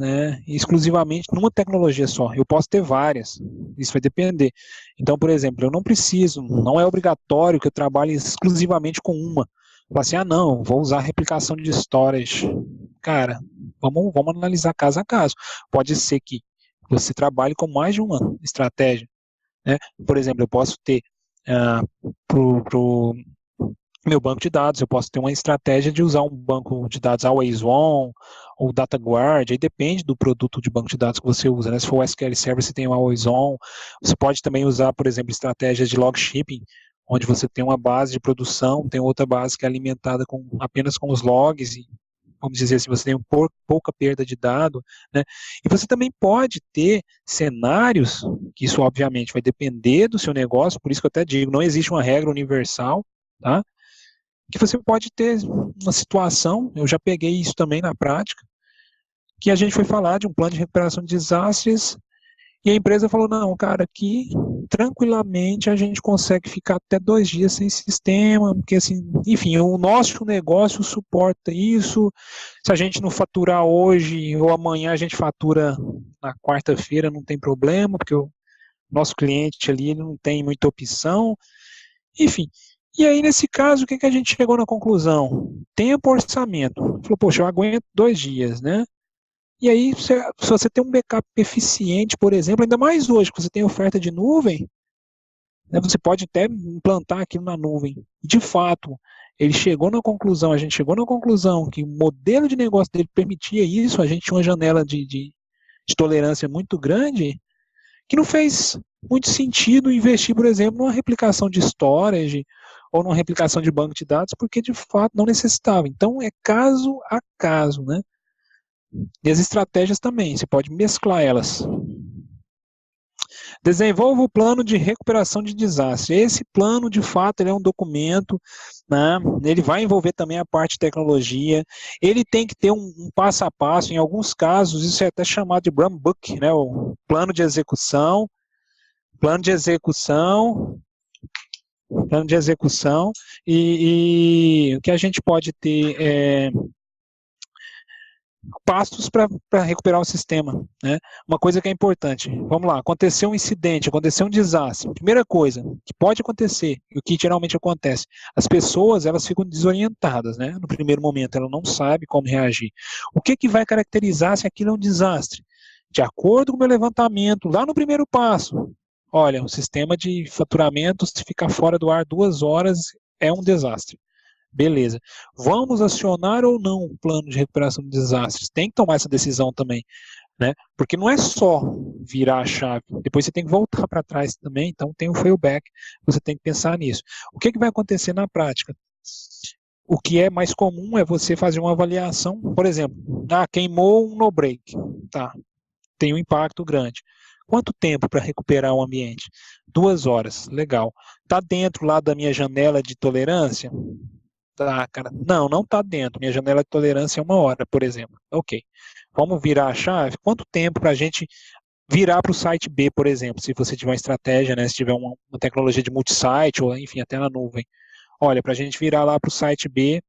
exclusivamente numa tecnologia só. Eu posso ter várias, isso vai depender. Então, por exemplo, eu não preciso, não é obrigatório que eu trabalhe exclusivamente com uma. Falar assim, não, vou usar replicação de storage. Cara, vamos analisar caso a caso. Pode ser que você trabalhe com mais de uma estratégia. Né? Por exemplo, eu posso ter pro meu banco de dados, eu posso ter uma estratégia de usar um banco de dados Always On ou DataGuard, aí depende do produto de banco de dados que você usa, né? Se for o SQL Server, você tem o Always On, você pode também usar, por exemplo, estratégias de log shipping, onde você tem uma base de produção, tem outra base que é alimentada apenas com os logs, e vamos dizer assim, você tem pouca perda de dado, né? E você também pode ter cenários, que isso obviamente vai depender do seu negócio, por isso que eu até digo, não existe uma regra universal, tá? Que você pode ter uma situação, eu já peguei isso também na prática, que a gente foi falar de um plano de recuperação de desastres e a empresa falou, não, cara, aqui tranquilamente a gente consegue ficar até 2 dias sem sistema, porque assim, enfim, o nosso negócio suporta isso, se a gente não faturar hoje ou amanhã a gente fatura na quarta-feira, não tem problema, porque o nosso cliente ali não tem muita opção, enfim. E aí, nesse caso, o que a gente chegou na conclusão? Tempo, orçamento. Falou, poxa, eu aguento 2 dias, né? E aí, se você tem um backup eficiente, por exemplo, ainda mais hoje que você tem oferta de nuvem, né, você pode até implantar aquilo na nuvem. De fato, ele chegou na conclusão, a gente chegou na conclusão que o modelo de negócio dele permitia isso, a gente tinha uma janela de tolerância muito grande, que não fez muito sentido investir, por exemplo, numa replicação de storage ou numa replicação de banco de dados, porque de fato não necessitava. Então, é caso a caso, né? E as estratégias também, você pode mesclar elas. Desenvolva o plano de recuperação de desastre. Esse plano, de fato, ele é um documento, né? Ele vai envolver também a parte de tecnologia, ele tem que ter um passo a passo, em alguns casos, isso é até chamado de Run Book, né? O plano de execução, e o que a gente pode ter passos para recuperar o sistema, né? Uma coisa que é importante, vamos lá, aconteceu um incidente, aconteceu um desastre, primeira coisa que pode acontecer, e o que geralmente acontece, as pessoas, elas ficam desorientadas, né? No primeiro momento, ela não sabe como reagir. O que vai caracterizar se aquilo é um desastre? De acordo com o meu levantamento, lá no primeiro passo, olha, o sistema de faturamento, se ficar fora do ar 2 horas, é um desastre. Beleza. Vamos acionar ou não o plano de recuperação de desastres? Tem que tomar essa decisão também, né? Porque não é só virar a chave, depois você tem que voltar para trás também, então tem o failback, você tem que pensar nisso. O que vai acontecer na prática? O que é mais comum é você fazer uma avaliação, por exemplo, queimou um no-break, tá, tem um impacto grande. Quanto tempo para recuperar o ambiente? 2 horas, legal. Está dentro lá da minha janela de tolerância? Tá, cara. Não está dentro. Minha janela de tolerância é 1 hora, por exemplo. Ok. Vamos virar a chave? Quanto tempo para a gente virar para o site B, por exemplo, se você tiver uma estratégia, né, se tiver uma tecnologia de multisite, ou enfim, até na nuvem. Olha, para a gente virar lá para o site B,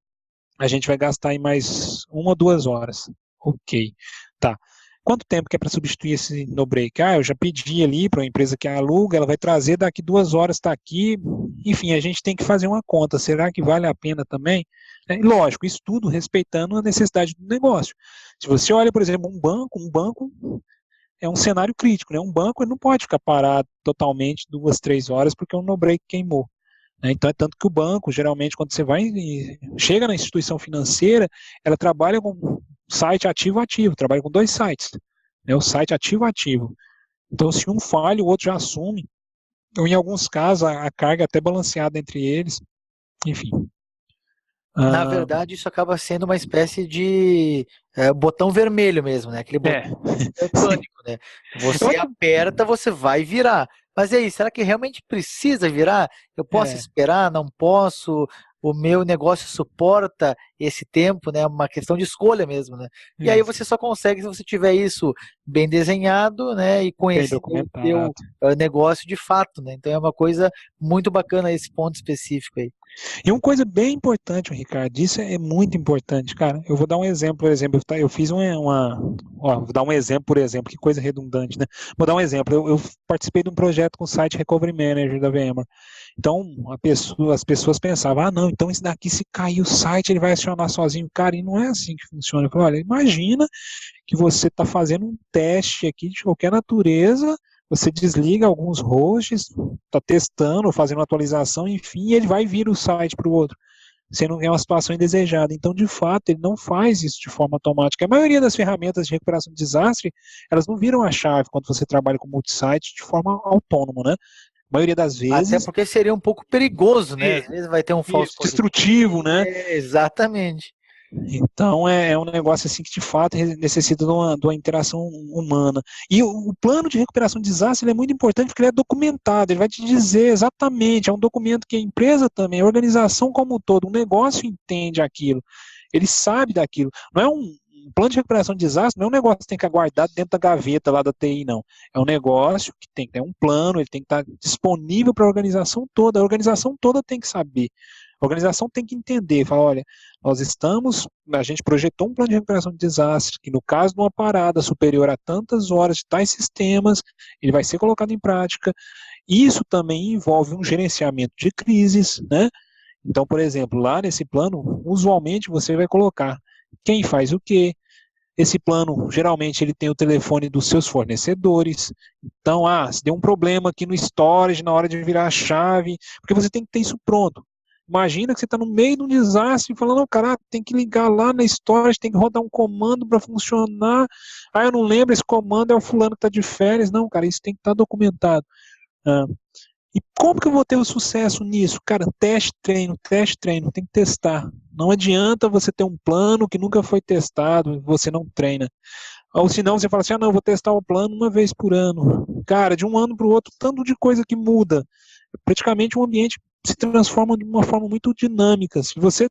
a gente vai gastar em mais 1 ou 2 horas. Ok. Tá. Quanto tempo que é para substituir esse no-break? Eu já pedi ali para a empresa que aluga, ela vai trazer daqui 2 horas, está aqui. Enfim, a gente tem que fazer uma conta. Será que vale a pena também? Lógico, isso tudo respeitando a necessidade do negócio. Se você olha, por exemplo, um banco é um cenário crítico, né? Um banco ele não pode ficar parado totalmente 2, 3 horas porque um no-break queimou. Então, é tanto que o banco, geralmente, quando você chega na instituição financeira, ela trabalha com site ativo-ativo, trabalha com 2 sites, né? O site ativo-ativo. Então, se um falha, o outro já assume, ou em alguns casos, a carga é até balanceada entre eles, enfim. Na verdade, isso acaba sendo uma espécie de botão vermelho mesmo, né? Aquele botão mecânico, né? Você aperta, você vai virar. Mas e aí, será que realmente precisa virar? Eu posso esperar? Não posso? O meu negócio suporta esse tempo, né? Uma questão de escolha mesmo, né? E aí você só consegue se você tiver isso bem desenhado, né? E conhecer o teu negócio de fato, né? Então é uma coisa muito bacana esse ponto específico aí. E uma coisa bem importante, Ricardo, isso é muito importante, cara. Eu vou dar um exemplo, por exemplo, eu fiz vou dar um exemplo, por exemplo, que coisa redundante, né? Vou dar um exemplo, eu participei de um projeto com o site Recovery Manager da VMware. Então, as pessoas pensavam, não, então esse daqui, se cair o site, ele vai acionar sozinho. Cara, e não é assim que funciona. Eu falei, olha, imagina que você está fazendo um teste aqui de qualquer natureza, você desliga alguns hosts, está testando, fazendo atualização, enfim, e ele vai vir o site para o outro. Você não é uma situação indesejada. Então, de fato, ele não faz isso de forma automática. A maioria das ferramentas de recuperação de desastre, elas não viram a chave quando você trabalha com multisite de forma autônoma, né? A maioria das vezes... Até porque seria um pouco perigoso, né? Às vezes vai ter um falso destrutivo, né? Exatamente. Então é um negócio assim que de fato necessita de uma interação humana. E o plano de recuperação de desastre ele é muito importante porque ele é documentado, ele vai te dizer exatamente, é um documento que a empresa também, a organização como um todo, o negócio entende aquilo, ele sabe daquilo. Não é um plano de recuperação de desastre, não é um negócio que tem que aguardar dentro da gaveta lá da TI, não. É um negócio que tem que ter um plano, ele tem que estar disponível para a organização toda tem que saber. A organização tem que entender, falar, olha, a gente projetou um plano de recuperação de desastre, que no caso de uma parada superior a tantas horas de tais sistemas, ele vai ser colocado em prática. Isso também envolve um gerenciamento de crises, né? Então, por exemplo, lá nesse plano, usualmente você vai colocar quem faz o quê. Esse plano, geralmente, ele tem o telefone dos seus fornecedores. Então, se deu um problema aqui no storage na hora de virar a chave, porque você tem que ter isso pronto. Imagina que você está no meio de um desastre, falando, não, cara, tem que ligar lá na storage, tem que rodar um comando para funcionar. Eu não lembro, esse comando é o fulano que está de férias. Não, cara, isso tem que estar documentado. E como que eu vou ter o sucesso nisso? Cara, teste, treino, tem que testar. Não adianta você ter um plano que nunca foi testado e você não treina. Ou senão você fala assim, não, eu vou testar o plano uma vez por ano. Cara, de um ano para o outro, tanto de coisa que muda. Praticamente o ambiente se transforma de uma forma muito dinâmica. Se você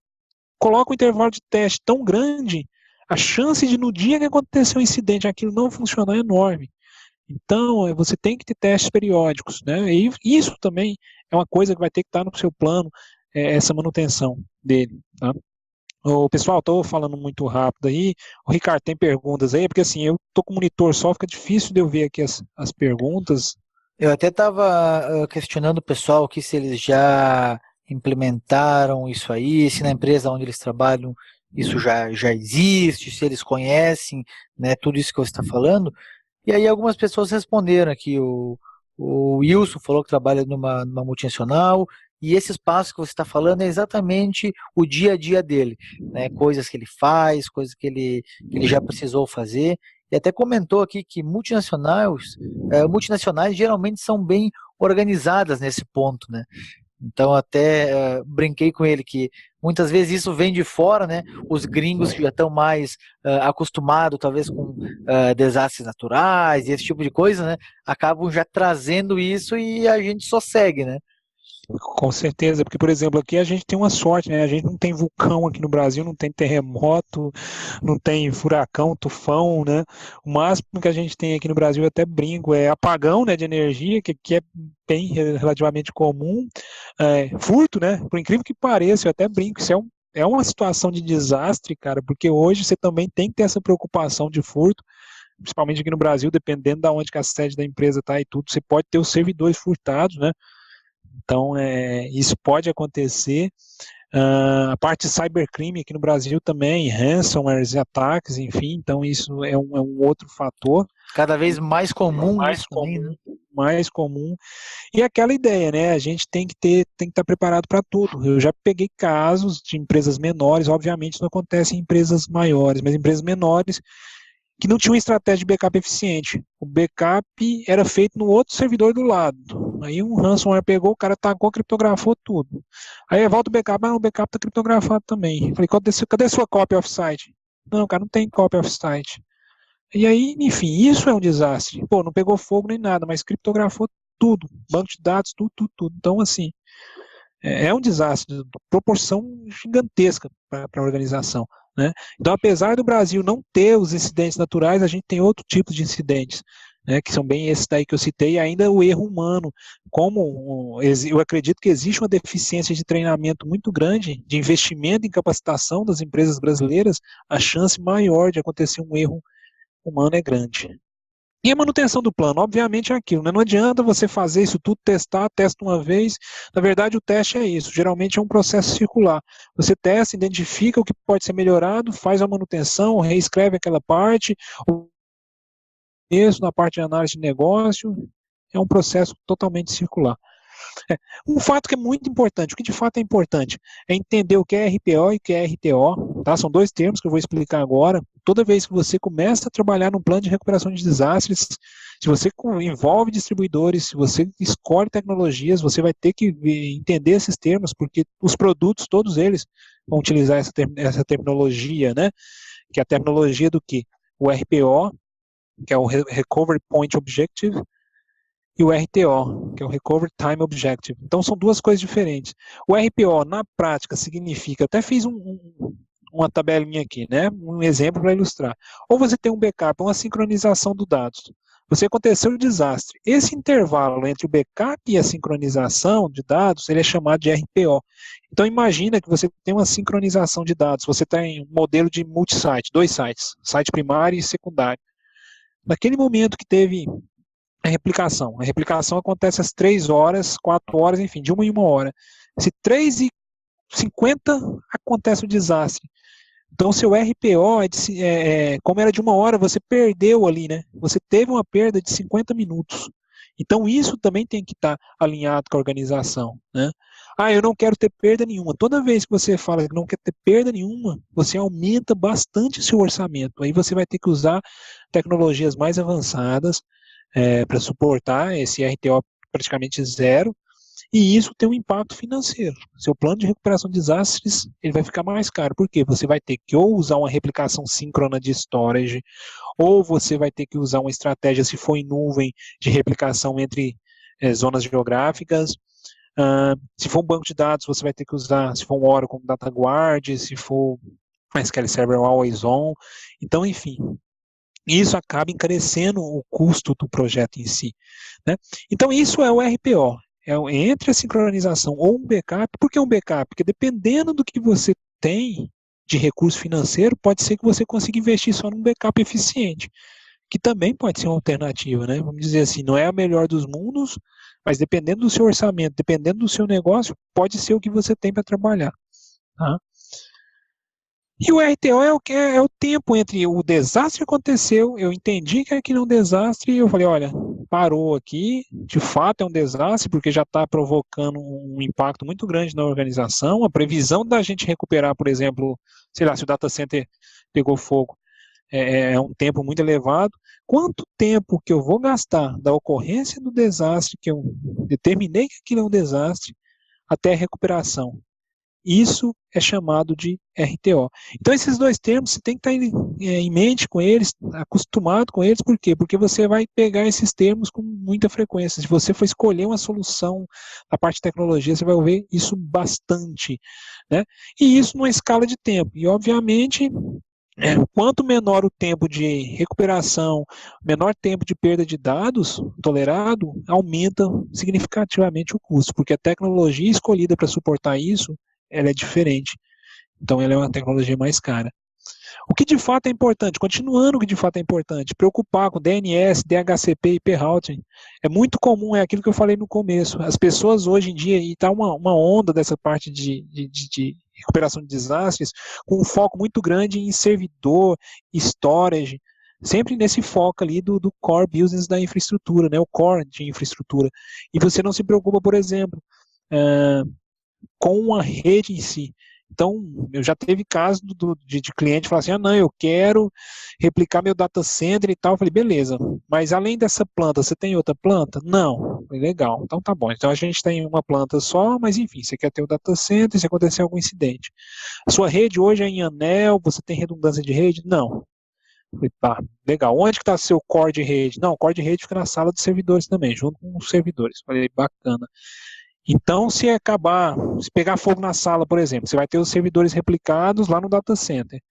coloca um intervalo de teste tão grande, a chance de no dia que acontecer um incidente aquilo não funcionar é enorme. Então, você tem que ter testes periódicos, né? E isso também é uma coisa que vai ter que estar no seu plano, essa manutenção dele, tá? Pessoal, estou falando muito rápido aí. O Ricardo tem perguntas aí, porque assim, eu estou com o monitor só, fica difícil de eu ver aqui as perguntas. Eu até estava questionando o pessoal aqui se eles já implementaram isso aí, se na empresa onde eles trabalham isso já existe, se eles conhecem, né, tudo isso que você está falando. E aí algumas pessoas responderam aqui, o Wilson falou que trabalha numa multinacional, e esse espaço que você está falando é exatamente o dia a dia dele, né? Coisas que ele faz, coisas que ele já precisou fazer, e até comentou aqui que multinacionais geralmente são bem organizadas nesse ponto, né? Então até brinquei com ele que muitas vezes isso vem de fora, né? Os gringos que já estão mais acostumados, talvez com desastres naturais e esse tipo de coisa, né? Acabam já trazendo isso e a gente só segue, né? Com certeza, porque, por exemplo, aqui a gente tem uma sorte, né? A gente não tem vulcão aqui no Brasil, não tem terremoto, não tem furacão, tufão, né? O máximo que a gente tem aqui no Brasil, eu até brinco, é apagão, né, de energia, que é bem relativamente comum. Furto, né? Por incrível que pareça, eu até brinco, isso é uma situação de desastre, cara, porque hoje você também tem que ter essa preocupação de furto, principalmente aqui no Brasil, dependendo da onde que a sede da empresa está e tudo, você pode ter os servidores furtados, né? Então, isso pode acontecer. A parte de cybercrime aqui no Brasil também, ransomware, ataques, enfim, então isso é um outro fator. Cada vez mais comum isso também, né? Mais comum. E aquela ideia, né? A gente tem que estar preparado para tudo. Eu já peguei casos de empresas menores, obviamente isso não acontece em empresas maiores, mas empresas menores que não tinham uma estratégia de backup eficiente. O backup era feito no outro servidor do lado. Aí um ransomware pegou, o cara tacou, criptografou tudo. Aí volta o backup, o backup está criptografado também. Falei, cadê sua copy of-site? Não, cara, não tem copy of-site. E aí, enfim, isso é um desastre. Pô, não pegou fogo nem nada, mas criptografou tudo. Banco de dados, tudo. Então, assim, é um desastre de proporção gigantesca para a organização. Né? Então, apesar do Brasil não ter os incidentes naturais, a gente tem outro tipo de incidentes, né, que são bem esses daí que eu citei, e ainda o erro humano. Como eu acredito que existe uma deficiência de treinamento muito grande, de investimento em capacitação das empresas brasileiras, a chance maior de acontecer um erro humano é grande. E a manutenção do plano, obviamente é aquilo, né? Não adianta você fazer isso tudo, testa uma vez. Na verdade, o teste é isso, geralmente é um processo circular. Você testa, identifica o que pode ser melhorado, faz a manutenção, reescreve aquela parte, isso na parte de análise de negócio, é um processo totalmente circular. Um fato que é muito importante, o que de fato é importante, é entender o que é RPO e o que é RTO, tá? São dois termos que eu vou explicar agora. Toda vez que você começa a trabalhar num plano de recuperação de desastres, se você envolve distribuidores, se você escolhe tecnologias, você vai ter que entender esses termos, porque os produtos, todos eles, vão utilizar essa terminologia, né? Que é a terminologia do quê? O RPO, que é o Recovery Point Objective, e o RTO, que é o Recovery Time Objective. Então, são duas coisas diferentes. O RPO, na prática, significa, até fiz uma tabelinha aqui, né? Um exemplo para ilustrar. Ou você tem um backup, uma sincronização dos dados. Você aconteceu um desastre. Esse intervalo entre o backup e a sincronização de dados, ele é chamado de RPO. Então, imagina que você tem uma sincronização de dados. Você tem um modelo de multisite, dois sites, site primário e secundário. Naquele momento que teve a replicação acontece às 3 horas, 4 horas, enfim, de 1 em 1 hora. Se 3h50 acontece o desastre. Então, seu RPO, como era de 1 hora, você perdeu ali, né? Você teve uma perda de 50 minutos. Então, isso também tem que estar alinhado com a organização, né? Eu não quero ter perda nenhuma. Toda vez que você fala que não quer ter perda nenhuma, você aumenta bastante o seu orçamento. Aí você vai ter que usar tecnologias mais avançadas, para suportar esse RTO praticamente zero, e isso tem um impacto financeiro. Seu plano de recuperação de desastres, ele vai ficar mais caro. Por quê? Você vai ter que ou usar uma replicação síncrona de storage, ou você vai ter que usar uma estratégia, se for em nuvem, de replicação entre zonas geográficas. Se for um banco de dados, você vai ter que usar, se for um Oracle como DataGuard, se for SQL Server Always On. Então, enfim, isso acaba encarecendo o custo do projeto em si, né? Então, isso é o RPO, entre a sincronização ou um backup. Por que um backup? Porque dependendo do que você tem de recurso financeiro, pode ser que você consiga investir só num backup eficiente, que também pode ser uma alternativa, né? Vamos dizer assim, não é a melhor dos mundos, mas dependendo do seu orçamento, dependendo do seu negócio, pode ser o que você tem para trabalhar, tá? E o RTO é o tempo entre o desastre que aconteceu, eu entendi que aquilo é um desastre, e eu falei, olha, parou aqui, de fato é um desastre, porque já está provocando um impacto muito grande na organização. A previsão da gente recuperar, por exemplo, sei lá, se o data center pegou fogo, é um tempo muito elevado. Quanto tempo que eu vou gastar da ocorrência do desastre, que eu determinei que aquilo é um desastre, até a recuperação? Isso é chamado de RTO. Então, esses dois termos, você tem que estar em mente com eles, acostumado com eles. Por quê? Porque você vai pegar esses termos com muita frequência. Se você for escolher uma solução na parte de tecnologia, você vai ver isso bastante, né? E isso numa escala de tempo. E, obviamente, quanto menor o tempo de recuperação, menor tempo de perda de dados tolerado, aumenta significativamente o custo, porque a tecnologia escolhida para suportar isso, ela é diferente. Então, ela é uma tecnologia mais cara. O que de fato é importante, continuando o que de fato é importante, preocupar com DNS, DHCP e IP routing. É muito comum, é aquilo que eu falei no começo. As pessoas hoje em dia, e está uma onda dessa parte de recuperação de desastres, com um foco muito grande em servidor, storage, sempre nesse foco ali do core business da infraestrutura, né, o core de infraestrutura. E você não se preocupa, por exemplo, com a rede em si. Então, eu já teve caso de cliente falar assim, não, eu quero replicar meu data center e tal. Eu falei, beleza, mas além dessa planta, você tem outra planta? Não. Eu falei, legal, então tá bom. Então a gente tem uma planta só, mas enfim, você quer ter o data center se acontecer algum incidente. A sua rede hoje é em anel, você tem redundância de rede? Não. Eu falei, tá, legal. Onde que está seu core de rede? Não, o core de rede fica na sala de servidores também, junto com os servidores. Eu falei, bacana. Então, se pegar fogo na sala, por exemplo, você vai ter os servidores replicados lá no data center.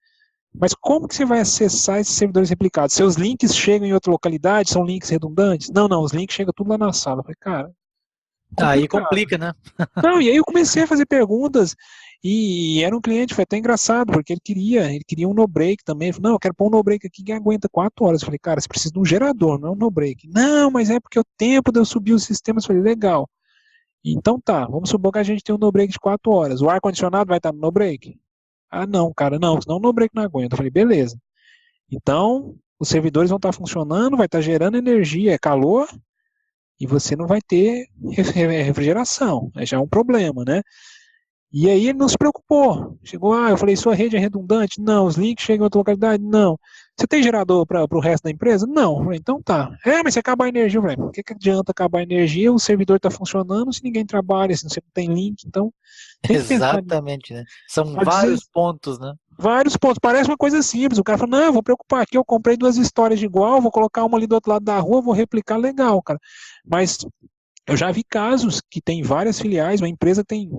Mas como que você vai acessar esses servidores replicados? Seus links chegam em outra localidade? São links redundantes? Não, os links chegam tudo lá na sala. Eu falei, cara, aí complica, né? Não, e aí eu comecei a fazer perguntas, e era um cliente, foi até engraçado, porque ele queria um no-break também. Ele falou, não, eu quero pôr um no-break aqui que aguenta 4 horas. Eu falei, cara, você precisa de um gerador, não é um no-break. Não, mas é porque o tempo de eu subir os sistemas. Eu falei, legal. Então tá, vamos supor que a gente tem um no-break de 4 horas. O ar-condicionado vai estar no no-break? Ah, não, cara, não, senão o no-break não aguenta. Eu falei, beleza. Então, os servidores vão estar funcionando, vai estar gerando energia, é calor, e você não vai ter refrigeração. Já é um problema, né? E aí ele não se preocupou. Chegou, eu falei, sua rede é redundante? Não. Os links chegam em outra localidade? Não. Você tem gerador para o resto da empresa? Não. Eu falei, então tá. Mas se acabar a energia, eu falei, por que adianta acabar a energia? O servidor está funcionando se ninguém trabalha, se você não tem link. Então, tem que pensar nisso. Exatamente, né? São Pode dizer, vários pontos, né? vários pontos. Parece uma coisa simples. O cara fala, não, eu vou preocupar aqui, eu comprei duas histórias de igual, vou colocar uma ali do outro lado da rua, vou replicar legal, cara. Mas eu já vi casos que tem várias filiais, uma empresa tem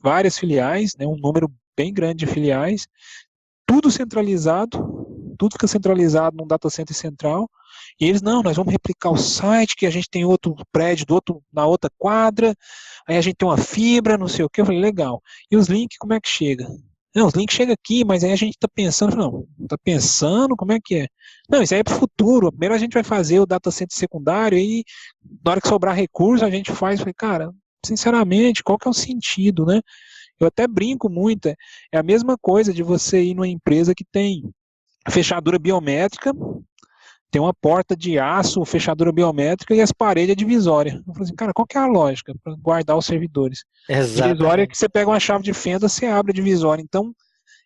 várias filiais, né, um número bem grande de filiais, tudo centralizado, tudo fica centralizado num data center central, e eles, não, nós vamos replicar o site, que a gente tem outro prédio na outra quadra, aí a gente tem uma fibra, não sei o que, eu falei, legal. E os links, como é que chega? Não, os links chegam aqui, mas aí a gente está pensando, não, está pensando, como é que é? Não, isso aí é para o futuro, primeiro a gente vai fazer o data center secundário, e na hora que sobrar recurso a gente faz, eu falei, cara, sinceramente, qual que é o sentido, né? Eu até brinco muito, é a mesma coisa de você ir numa empresa que tem fechadura biométrica, tem uma porta de aço, fechadura biométrica e as paredes é divisória. Eu falei assim, cara, qual que é a lógica para guardar os servidores? Divisória é que Exatamente. você pega uma chave de fenda, você abre a divisória. Então,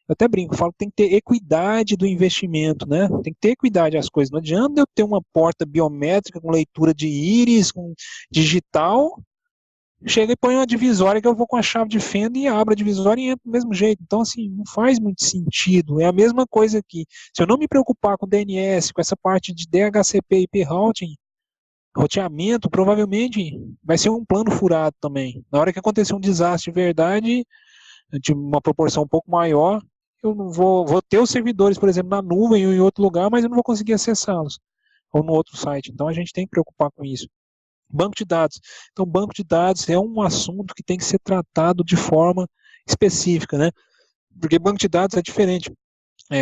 eu até brinco, eu falo que tem que ter equidade do investimento, né? Tem que ter equidade as coisas. Não adianta eu ter uma porta biométrica com leitura de íris, com digital, chega e põe uma divisória que eu vou com a chave de fenda e abro a divisória e entra do mesmo jeito. Então, assim, não faz muito sentido. É a mesma coisa aqui. Se eu não me preocupar com DNS, com essa parte de DHCP e IP routing, roteamento, provavelmente vai ser um plano furado também. Na hora que acontecer um desastre de verdade, de uma proporção um pouco maior, eu não vou ter os servidores, por exemplo, na nuvem ou em outro lugar, mas eu não vou conseguir acessá-los, ou no outro site. Então a gente tem que preocupar com isso. Banco de dados. Então, banco de dados é um assunto que tem que ser tratado de forma específica, né? Porque banco de dados é diferente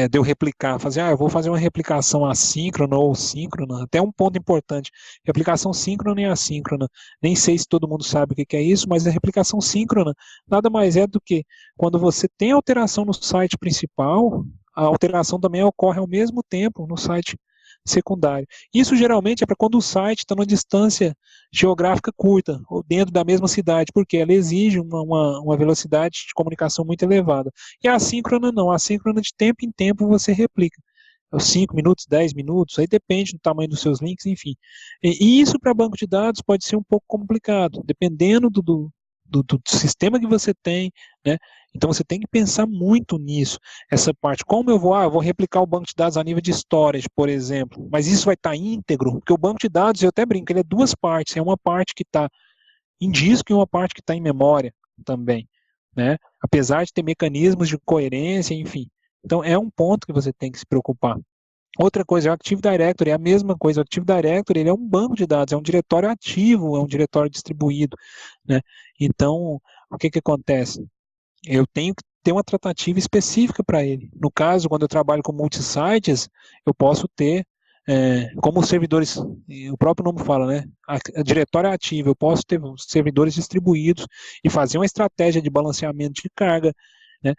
de eu replicar, eu vou fazer uma replicação assíncrona ou síncrona, até um ponto importante, replicação síncrona e assíncrona, nem sei se todo mundo sabe o que é isso, mas a replicação síncrona nada mais é do que quando você tem alteração no site principal, a alteração também ocorre ao mesmo tempo no site secundário. Isso geralmente é para quando o site está numa distância geográfica curta, ou dentro da mesma cidade, porque ela exige uma velocidade de comunicação muito elevada. E a assíncrona não, a assíncrona de tempo em tempo você replica. 5 minutos, 10 minutos, aí depende do tamanho dos seus links, enfim. E isso para banco de dados pode ser um pouco complicado, dependendo do sistema que você tem, né? Então você tem que pensar muito nisso, essa parte. Como eu vou replicar o banco de dados a nível de storage, por exemplo, mas isso vai estar íntegro, porque o banco de dados, eu até brinco, ele é duas partes, é uma parte que está em disco e uma parte que está em memória também, né? Apesar de ter mecanismos de coerência, enfim. Então é um ponto que você tem que se preocupar. Outra coisa, o Active Directory é a mesma coisa. O Active Directory ele é um banco de dados, é um diretório ativo, é um diretório distribuído, né? Então, o que acontece? Eu tenho que ter uma tratativa específica para ele. No caso, quando eu trabalho com multisites, eu posso ter, como os servidores, o próprio nome fala, né? A diretório ativo, eu posso ter servidores distribuídos e fazer uma estratégia de balanceamento de carga, né?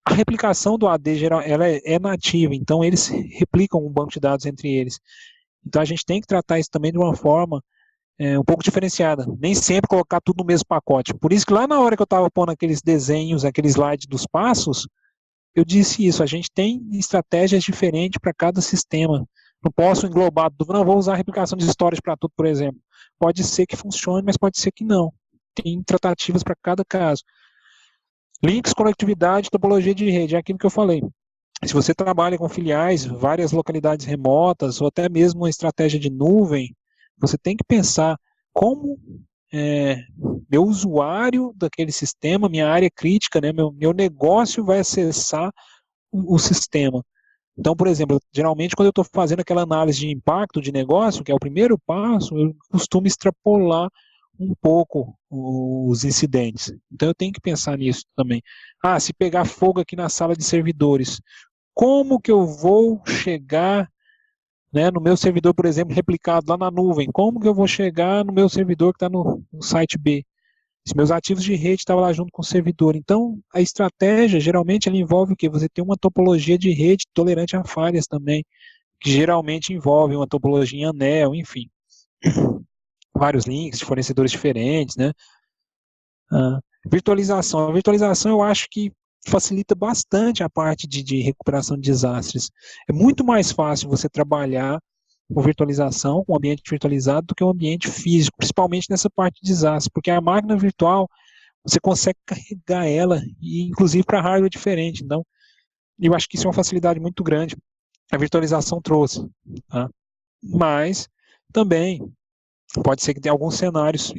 A replicação do AD geral, ela é nativa, então eles replicam um banco de dados entre eles. Então a gente tem que tratar isso também de uma forma um pouco diferenciada. Nem sempre colocar tudo no mesmo pacote. Por isso que lá na hora que eu estava pondo aqueles desenhos, aqueles slides dos passos, eu disse isso, a gente tem estratégias diferentes para cada sistema. Não posso englobar tudo, não vou usar a replicação de storage para tudo, por exemplo. Pode ser que funcione, mas pode ser que não. Tem tratativas para cada caso. Links, conectividade, topologia de rede, é aquilo que eu falei. Se você trabalha com filiais, várias localidades remotas, ou até mesmo uma estratégia de nuvem, você tem que pensar como meu usuário daquele sistema, minha área crítica, né, meu negócio vai acessar o sistema. Então, por exemplo, geralmente quando eu estou fazendo aquela análise de impacto de negócio, que é o primeiro passo, eu costumo extrapolar um pouco os incidentes. Então eu tenho que pensar nisso também. Se pegar fogo aqui na sala de servidores, como que eu vou chegar, né, no meu servidor, por exemplo, replicado lá na nuvem? Como que eu vou chegar no meu servidor que está no site B? Se meus ativos de rede estavam lá junto com o servidor. Então, a estratégia, geralmente, ela envolve o quê? Você tem uma topologia de rede tolerante a falhas também, que geralmente envolve uma topologia em anel, enfim. Vários links de fornecedores diferentes, né? Virtualização. A virtualização eu acho que facilita bastante a parte de recuperação de desastres. É muito mais fácil você trabalhar com virtualização, com um ambiente virtualizado, do que um ambiente físico, principalmente nessa parte de desastre, porque a máquina virtual, você consegue carregar ela, e inclusive para hardware diferente. Então, eu acho que isso é uma facilidade muito grande. A virtualização trouxe. Tá? Mas, também, pode ser que tenha alguns cenários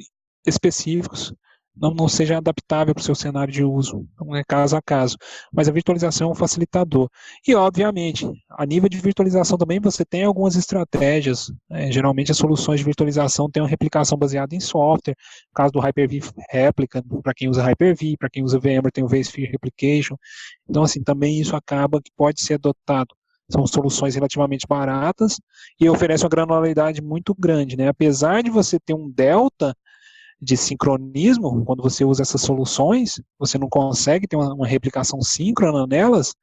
específicos não seja adaptável para o seu cenário de uso, não é caso a caso, mas a virtualização é um facilitador. E, obviamente, a nível de virtualização também você tem algumas estratégias, geralmente as soluções de virtualização têm uma replicação baseada em software, no caso do Hyper-V Replica, para quem usa Hyper-V, para quem usa VMware tem o vSphere Replication, então assim, também isso acaba que pode ser adotado. São soluções relativamente baratas e oferecem uma granularidade muito grande, né? Apesar de você ter um delta de sincronismo, quando você usa essas soluções, você não consegue ter uma replicação síncrona nelas,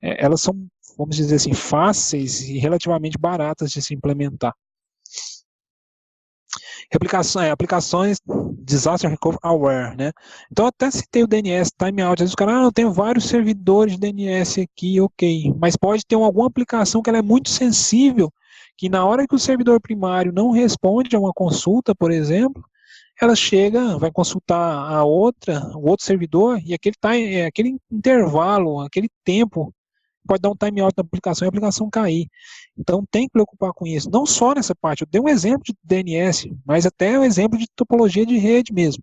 elas são, vamos dizer assim, fáceis e relativamente baratas de se implementar. Aplicações Disaster Recovery Aware, né? Então, até citei o DNS Timeout. Às vezes o cara, eu tenho vários servidores de DNS aqui, ok. Mas pode ter alguma aplicação que ela é muito sensível, que na hora que o servidor primário não responde a uma consulta, por exemplo, ela chega, vai consultar o outro servidor, e aquele intervalo, aquele tempo, pode dar um timeout na aplicação e a aplicação cair. Então tem que preocupar com isso. Não só nessa parte, eu dei um exemplo de DNS, mas até um exemplo de topologia de rede mesmo.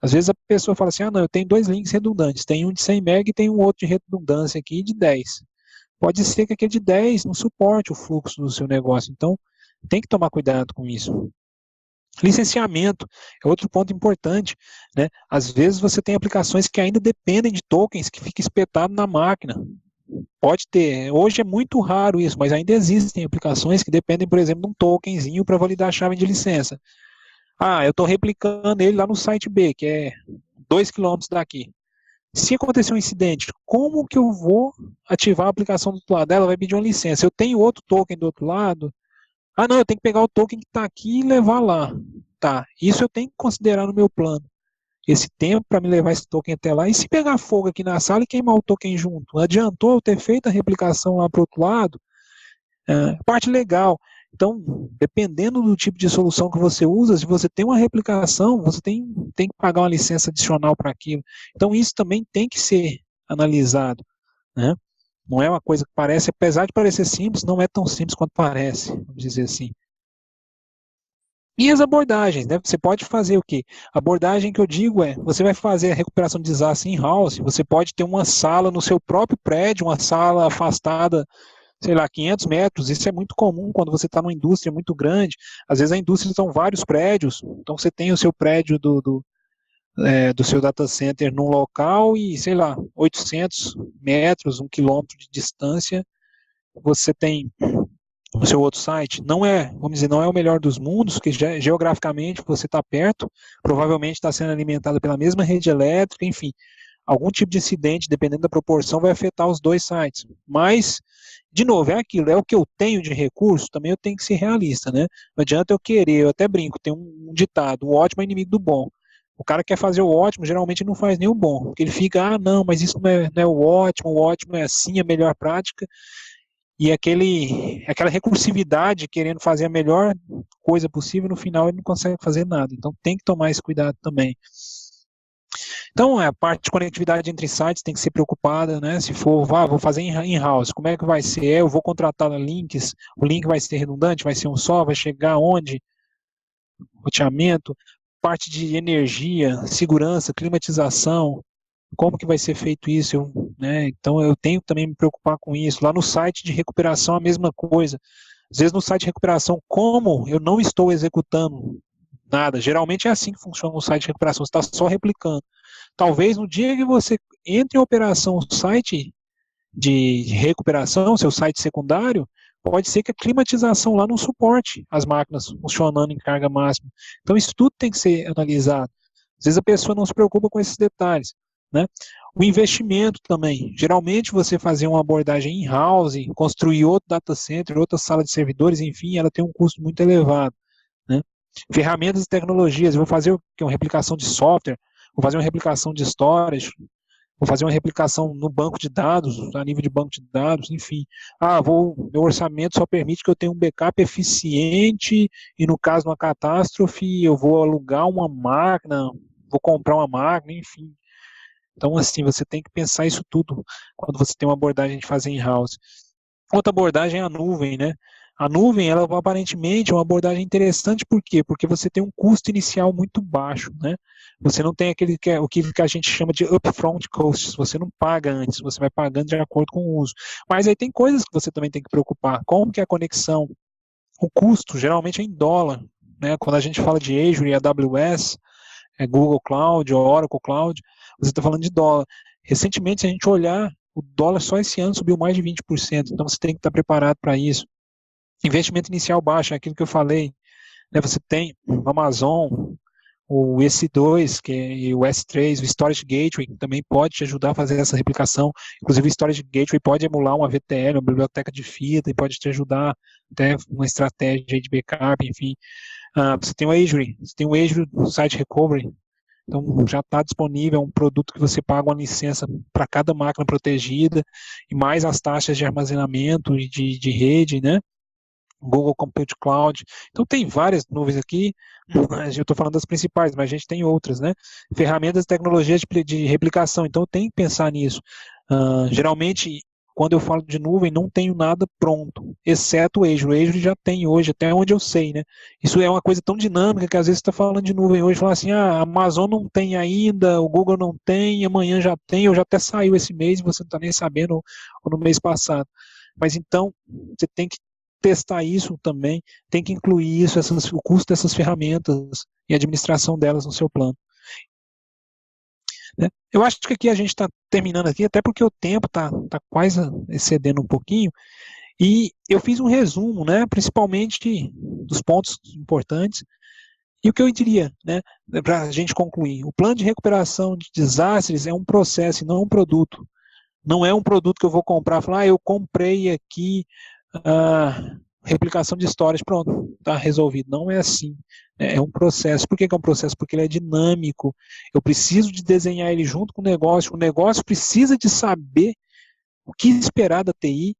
Às vezes a pessoa fala assim, não, eu tenho 2 links redundantes, tem um de 100 MB e tem um outro de redundância aqui de 10. Pode ser que aquele de 10 não suporte o fluxo do seu negócio, então tem que tomar cuidado com isso. Licenciamento é outro ponto importante, né? Às vezes você tem aplicações que ainda dependem de tokens que fica espetado na máquina. Pode ter, hoje é muito raro isso, mas ainda existem aplicações que dependem, por exemplo, de um tokenzinho para validar a chave de licença. Eu estou replicando ele lá no site B, que é 2 km daqui. Se acontecer um incidente, como que eu vou ativar a aplicação do outro lado? Ela vai pedir uma licença. Eu tenho outro token do outro lado. Não, eu tenho que pegar o token que está aqui e levar lá. Tá, isso eu tenho que considerar no meu plano. Esse tempo para me levar esse token até lá. E se pegar fogo aqui na sala e queimar o token junto? Adiantou eu ter feito a replicação lá para o outro lado? Parte legal. Então, dependendo do tipo de solução que você usa, se você tem uma replicação, você tem que pagar uma licença adicional para aquilo. Então, isso também tem que ser analisado, né? Não é uma coisa que parece, apesar de parecer simples, não é tão simples quanto parece, vamos dizer assim. E as abordagens, né? Você pode fazer o quê? A abordagem que eu digo você vai fazer a recuperação de desastre in-house, você pode ter uma sala no seu próprio prédio, uma sala afastada, sei lá, 500 metros, isso é muito comum quando você está numa indústria muito grande, às vezes a indústria são vários prédios, então você tem o seu prédio do seu data center num local e, sei lá, 800 metros, 1 quilômetro de distância, você tem o seu outro site. Não é, vamos dizer, não é o melhor dos mundos, porque geograficamente você está perto, provavelmente está sendo alimentado pela mesma rede elétrica, enfim, algum tipo de incidente, dependendo da proporção, vai afetar os dois sites. Mas, de novo, é aquilo, é o que eu tenho de recurso, também eu tenho que ser realista, né? Não adianta eu querer, eu até brinco, tem um ditado, o ótimo é inimigo do bom. O cara quer fazer o ótimo, geralmente não faz nem o bom, porque ele fica, não, mas isso não é o ótimo é assim, a melhor prática, e aquela recursividade querendo fazer a melhor coisa possível, no final ele não consegue fazer nada, então tem que tomar esse cuidado também. Então, a parte de conectividade entre sites tem que ser preocupada, né? Se for, vou fazer in-house, como é que vai ser? Eu vou contratar links, o link vai ser redundante, vai ser um só, vai chegar onde? Roteamento, parte de energia, segurança, climatização, como que vai ser feito isso, né? Então eu tenho que também me preocupar com isso. Lá no site de recuperação a mesma coisa. Às vezes no site de recuperação, como eu não estou executando nada, geralmente é assim que funciona o site de recuperação, você está só replicando. Talvez no dia que você entre em operação o site de recuperação, seu site secundário, pode ser que a climatização lá não suporte as máquinas funcionando em carga máxima. Então isso tudo tem que ser analisado. Às vezes a pessoa não se preocupa com esses detalhes, né? O investimento também. Geralmente você fazer uma abordagem in-house, construir outro data center, outra sala de servidores, enfim, ela tem um custo muito elevado, né? Ferramentas e tecnologias. Eu vou fazer uma replicação de software. vou fazer uma replicação de storage, vou fazer uma replicação no banco de dados, a nível de banco de dados, enfim. Meu orçamento só permite que eu tenha um backup eficiente e no caso de uma catástrofe eu vou alugar uma máquina, vou comprar uma máquina, enfim. Então, assim, você tem que pensar isso tudo quando você tem uma abordagem de fazer in-house. Outra abordagem é a nuvem, né? A nuvem, ela aparentemente é uma abordagem interessante, por quê? Porque você tem um custo inicial muito baixo, né? Você não tem o que a gente chama de upfront costs, você não paga antes, você vai pagando de acordo com o uso. Mas aí tem coisas que você também tem que preocupar, como que é a conexão, o custo, geralmente é em dólar, né? Quando a gente fala de Azure e AWS, Google Cloud ou Oracle Cloud, você está falando de dólar. Recentemente, se a gente olhar, o dólar só esse ano subiu mais de 20%, então você tem que estar preparado para isso. Investimento inicial baixo, é aquilo que eu falei, né? Você tem o Amazon, o EC2, e o S3, o Storage Gateway, que também pode te ajudar a fazer essa replicação. Inclusive, o Storage Gateway pode emular uma VTL, uma biblioteca de fita, e pode te ajudar até uma estratégia de backup, enfim. Você tem o Azure, Site Recovery, então já está disponível, é um produto que você paga uma licença para cada máquina protegida, e mais as taxas de armazenamento e de rede, né? Google Compute Cloud. Então tem várias nuvens aqui, eu estou falando das principais, mas a gente tem outras, né? Ferramentas e tecnologias de replicação, então tem que pensar nisso. Geralmente, quando eu falo de nuvem, não tenho nada pronto, exceto o Azure. O Azure já tem hoje, até onde eu sei, né? Isso é uma coisa tão dinâmica que às vezes você está falando de nuvem hoje, fala assim, a Amazon não tem ainda, o Google não tem, amanhã já tem, ou já até saiu esse mês e você não está nem sabendo, ou no mês passado. Mas então, você tem que testar isso também, tem que incluir isso, o custo dessas ferramentas e a administração delas no seu plano. Né? Eu acho que aqui a gente está terminando aqui, até porque o tempo está quase excedendo um pouquinho, e eu fiz um resumo, né, principalmente dos pontos importantes, e o que eu diria, né, para a gente concluir, o plano de recuperação de desastres é um processo e não um produto. Não é um produto que eu vou comprar e falar, eu comprei aqui replicação de storage, pronto, está resolvido. Não é assim. É um processo. Por que é um processo? Porque ele é dinâmico. Eu preciso de desenhar ele junto com o negócio precisa de saber o que esperar da TI,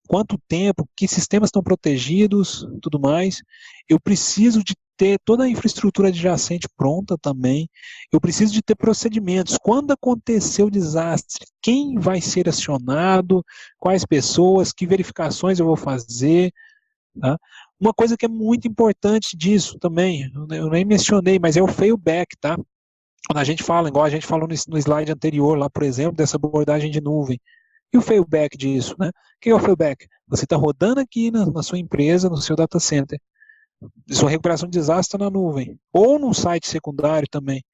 quanto tempo, que sistemas estão protegidos, tudo mais. Eu preciso de ter toda a infraestrutura adjacente pronta também. Eu preciso de ter procedimentos. Quando acontecer o desastre, quem vai ser acionado, quais pessoas, que verificações eu vou fazer. Tá? Uma coisa que é muito importante disso também, eu nem mencionei, mas é o failback, tá? Quando a gente fala, igual a gente falou no slide anterior, lá, por exemplo, dessa abordagem de nuvem. E o failback disso, né? O que é o failback? Você está rodando aqui na sua empresa, no seu data center, sua recuperação de desastre está na nuvem, ou num site secundário também.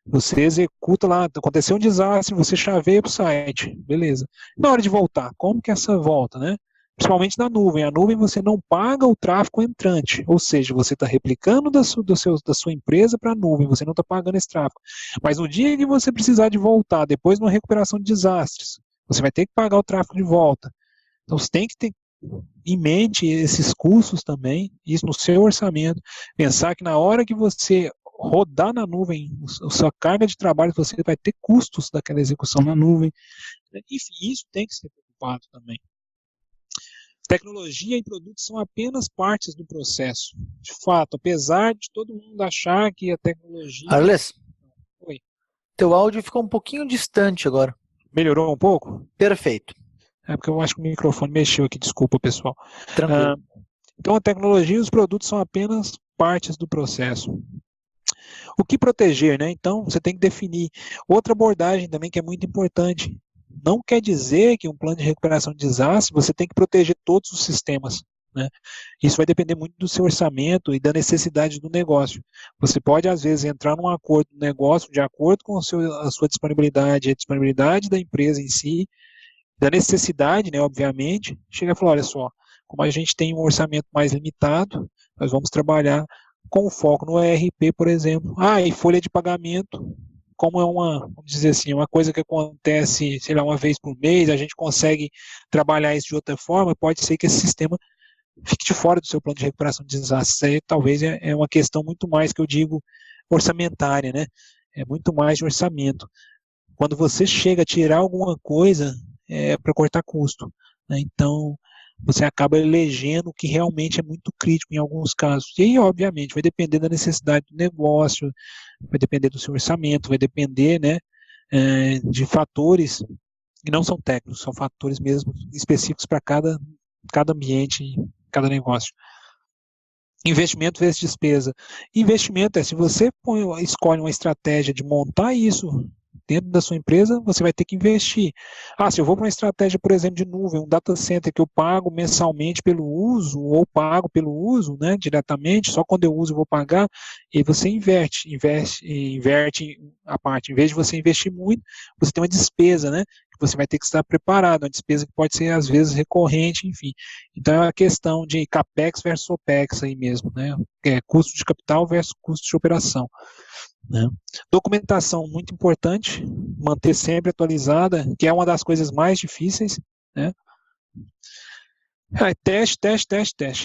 Você executa lá, aconteceu um desastre, você chaveia para o site, beleza. Na hora de voltar, como que é essa volta, né? Principalmente na nuvem. A nuvem você não paga o tráfego entrante, ou seja, você está replicando da sua empresa para a nuvem, você não está pagando esse tráfego. Mas no dia que você precisar de voltar, depois de uma recuperação de desastres, você vai ter que pagar o tráfego de volta. Então você tem que ter em mente esses custos também, isso no seu orçamento, pensar que na hora que você rodar na nuvem, a sua carga de trabalho, você vai ter custos daquela execução na nuvem. Enfim, isso tem que ser preocupado também. Tecnologia e produtos são apenas partes do processo. De fato, apesar de todo mundo achar que a tecnologia... Arles, Oi. Teu áudio ficou um pouquinho distante agora. Melhorou um pouco? Perfeito. É porque eu acho que o microfone mexeu aqui, desculpa, pessoal. Tranquilo. Então, a tecnologia e os produtos são apenas partes do processo. O que proteger, né? Então, você tem que definir. Outra abordagem também que é muito importante. Não quer dizer que um plano de recuperação de desastre você tem que proteger todos os sistemas. Né? Isso vai depender muito do seu orçamento e da necessidade do negócio. Você pode, às vezes, entrar num acordo do negócio de acordo com a sua disponibilidade, a disponibilidade da empresa em si, da necessidade, né, obviamente, chega e fala, olha só, como a gente tem um orçamento mais limitado, nós vamos trabalhar com foco no ERP, por exemplo. E folha de pagamento, como é vamos dizer assim, uma coisa que acontece, sei lá, uma vez por mês, a gente consegue trabalhar isso de outra forma, pode ser que esse sistema fique de fora do seu plano de recuperação de desastres. Aí, talvez é uma questão muito mais que eu digo orçamentária, né? é muito mais de orçamento. Quando você chega a tirar alguma coisa, é para cortar custo, né? Então, você acaba elegendo o que realmente é muito crítico em alguns casos. E aí, obviamente, vai depender da necessidade do negócio, vai depender do seu orçamento, vai depender, né, de fatores que não são técnicos, são fatores mesmo específicos para cada ambiente, cada negócio. Investimento vezes despesa. Investimento é se você escolhe uma estratégia de montar isso dentro da sua empresa, você vai ter que investir. Se eu vou para uma estratégia, por exemplo, de nuvem, um data center que eu pago mensalmente pelo uso, ou pago pelo uso, né, diretamente, só quando eu uso eu vou pagar, e você inverte a parte. Em vez de você investir muito, você tem uma despesa, né, que você vai ter que estar preparado, uma despesa que pode ser, às vezes, recorrente, enfim. Então, é uma questão de CAPEX versus OPEX aí mesmo, né, custo de capital versus custo de operação. Né? Documentação muito importante, manter sempre atualizada, que é uma das coisas mais difíceis, né? Teste.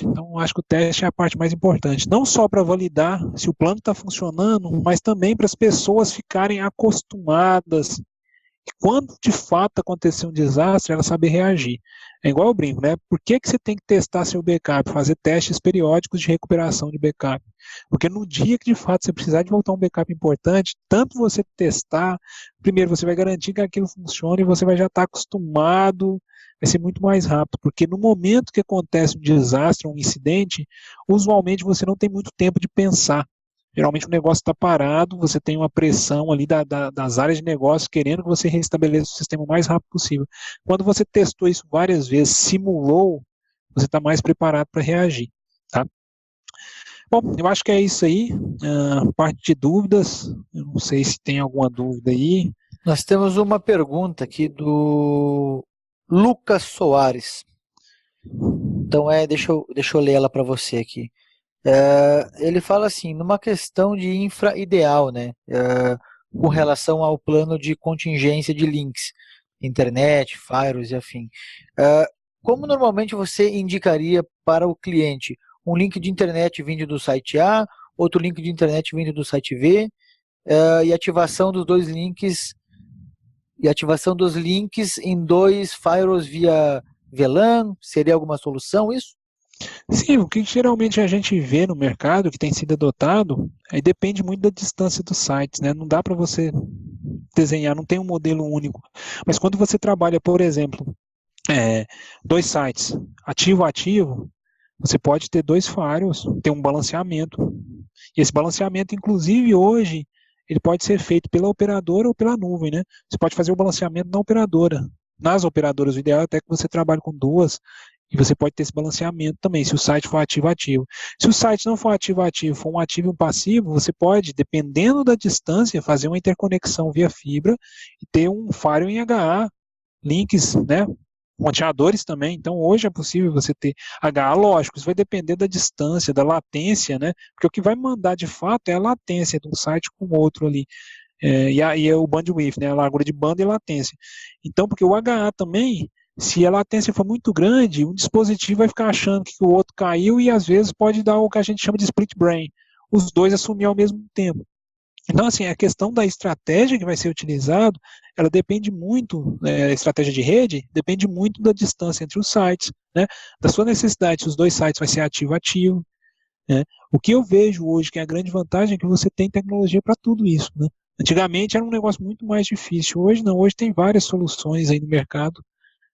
Então, acho que o teste é a parte mais importante. Não só para validar se o plano está funcionando, mas também para as pessoas ficarem acostumadas. E quando de fato acontecer um desastre, ela saber reagir. É igual eu brinco, né? Por que você tem que testar seu backup? Fazer testes periódicos de recuperação de backup. Porque no dia que de fato você precisar de voltar um backup importante, tanto você testar, primeiro você vai garantir que aquilo funcione e você vai já estar acostumado, vai ser muito mais rápido. Porque no momento que acontece um desastre, um incidente, usualmente você não tem muito tempo de pensar. Geralmente o negócio está parado, você tem uma pressão ali das áreas de negócio querendo que você restabeleça o sistema o mais rápido possível. Quando você testou isso várias vezes, simulou, você está mais preparado para reagir. Tá? Bom, eu acho que é isso aí. Parte de dúvidas, eu não sei se tem alguma dúvida aí. Nós temos uma pergunta aqui do Lucas Soares. Então, deixa eu ler ela para você aqui. Ele fala assim, numa questão de infra ideal, né, com relação ao plano de contingência de links, internet, firewalls e afim. Como normalmente você indicaria para o cliente um link de internet vindo do site A, outro link de internet vindo do site V, e ativação dos dois links, em dois firewalls via VLAN? Seria alguma solução isso? Sim, o que geralmente a gente vê no mercado, que tem sido adotado, aí depende muito da distância dos sites, né? Não dá para você desenhar, não tem um modelo único. Mas quando você trabalha, por exemplo, dois sites, ativo-ativo, você pode ter dois firewalls, ter um balanceamento. E esse balanceamento, inclusive, hoje, ele pode ser feito pela operadora ou pela nuvem, né? Você pode fazer o balanceamento na operadora. Nas operadoras, o ideal é até que você trabalhe com duas, e você pode ter esse balanceamento também, se o site for ativo-ativo. Se o site não for ativo-ativo, for um ativo e um passivo, você pode, dependendo da distância, fazer uma interconexão via fibra e ter um firewall em HA, links, né? Roteadores também, então hoje é possível você ter HA, lógico, isso vai depender da distância, da latência, né? Porque o que vai mandar de fato é a latência de um site com o outro ali. E o bandwidth, né? A largura de banda e latência. Então, porque o HA também, se a latência for muito grande, um dispositivo vai ficar achando que o outro caiu e às vezes pode dar o que a gente chama de split brain, os dois assumir ao mesmo tempo. Então, assim, a questão da estratégia que vai ser utilizado, ela depende muito, a estratégia de rede, depende muito da distância entre os sites, né? Da sua necessidade, se os dois sites vai ser ativo-ativo, né? O que eu vejo hoje que é a grande vantagem é que você tem tecnologia para tudo isso, né? Antigamente era um negócio muito mais difícil, hoje não, hoje tem várias soluções aí no mercado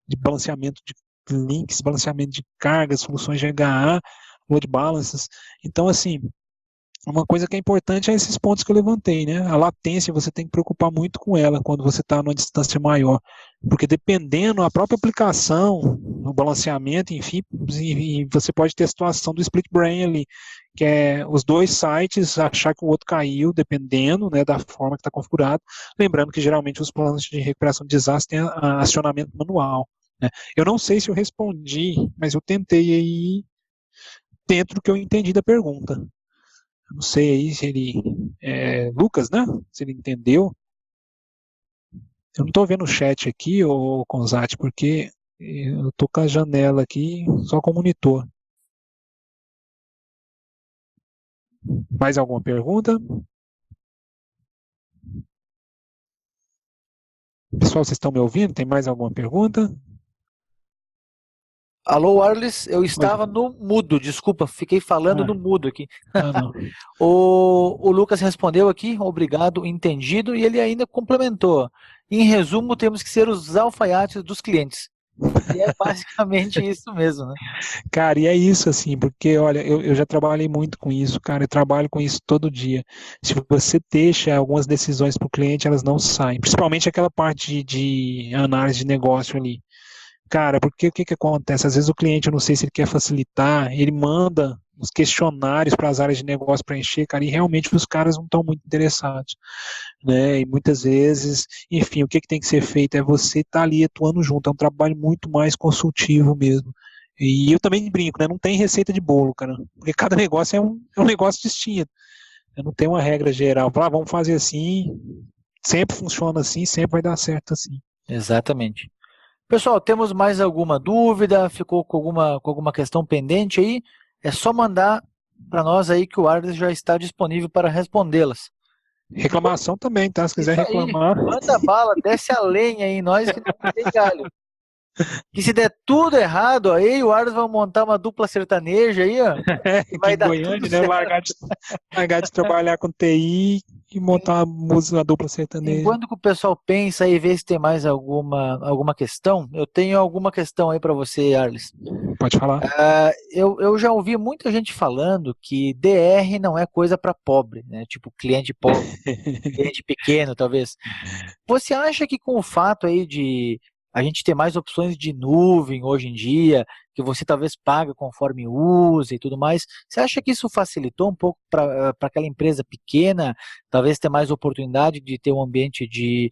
de balanceamento de links, balanceamento de cargas, soluções de HA, load balances. Então, assim, uma coisa que é importante é esses pontos que eu levantei, né? A latência, você tem que preocupar muito com ela quando você está numa distância maior, porque dependendo a própria aplicação, no balanceamento, enfim, você pode ter a situação do split brain ali, que é os dois sites achar que o outro caiu, dependendo, né, da forma que está configurado. Lembrando que geralmente os planos de recuperação de desastre têm acionamento manual, né? Eu não sei se eu respondi, mas eu tentei aí dentro do que eu entendi da pergunta. Não sei aí se ele. Lucas, né? Se ele entendeu. Eu não estou vendo o chat aqui, ô Conzati, porque eu estou com a janela aqui só com o monitor. Mais alguma pergunta? Pessoal, vocês estão me ouvindo? Tem mais alguma pergunta? Alô, Arles, eu Oi. estava no mudo, desculpa, fiquei falando Ah, no mudo aqui. não. O Lucas respondeu aqui, obrigado, entendido, e ele ainda complementou. Em resumo, temos que ser os alfaiates dos clientes. E é basicamente isso mesmo, né? Cara, e é isso assim, porque olha, eu já trabalhei muito com isso, cara, eu trabalho com isso todo dia. Se você deixa algumas decisões para o cliente, elas não saem, principalmente aquela parte de análise de negócio ali. Cara, porque o que que acontece? Às vezes o cliente, eu não sei se ele quer facilitar, ele manda os questionários para as áreas de negócio preencher, cara, e realmente os caras não estão muito interessados, né? E muitas vezes, enfim, o que que tem que ser feito é você estar ali atuando junto, é um trabalho muito mais consultivo mesmo. E eu também brinco, né? Não tem receita de bolo, cara, porque cada negócio é um negócio distinto. Não tem uma regra geral. Falar, vamos fazer assim, sempre funciona assim, sempre vai dar certo assim. Exatamente. Pessoal, temos mais alguma dúvida? Ficou com alguma questão pendente aí? É só mandar para nós aí que o Arles já está disponível para respondê-las. Reclamação também, tá? Se quiser Isso aí, reclamar, manda bala, desce a lenha aí, nós que não tem galho. Que se der tudo errado, aí o Arles vai montar uma dupla sertaneja aí, ó, e aqui vai em dar tudo Goiânia, né? certo. Largar de trabalhar com TI e montar uma música, uma dupla sertaneja. Enquanto que o pessoal pensa e vê se tem mais alguma questão, eu tenho alguma questão aí para você, Arles. Pode falar. Eu já ouvi muita gente falando que DR não é coisa para pobre, né? Tipo cliente pobre, cliente pequeno, talvez. Você acha que com o fato aí de a gente ter mais opções de nuvem hoje em dia, que você talvez paga conforme usa e tudo mais, você acha que isso facilitou um pouco para aquela empresa pequena, talvez ter mais oportunidade de ter um ambiente de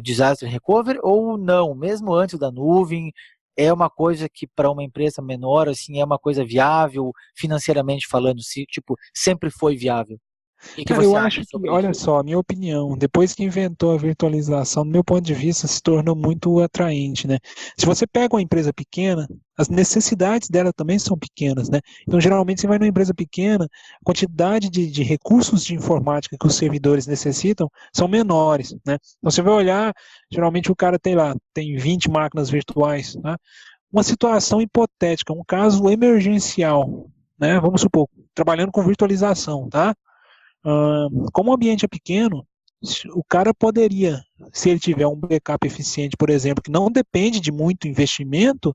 disaster recovery ou não? Mesmo antes da nuvem, é uma coisa que para uma empresa menor assim é uma coisa viável financeiramente falando, se tipo sempre foi viável. O que Cara, você eu acha acho que, sobre isso? olha só, a minha opinião, depois que inventou a virtualização, do meu ponto de vista, se tornou muito atraente, né? Se você pega uma empresa pequena, as necessidades dela também são pequenas, né? Então, geralmente, você vai numa empresa pequena, a quantidade de recursos de informática que os servidores necessitam são menores, né? Então, você vai olhar, geralmente o cara tem lá, tem 20 máquinas virtuais, né? Uma situação hipotética, um caso emergencial, né? Vamos supor, trabalhando com virtualização, tá? Como o ambiente é pequeno, o cara poderia, se ele tiver um backup eficiente, por exemplo, que não depende de muito investimento,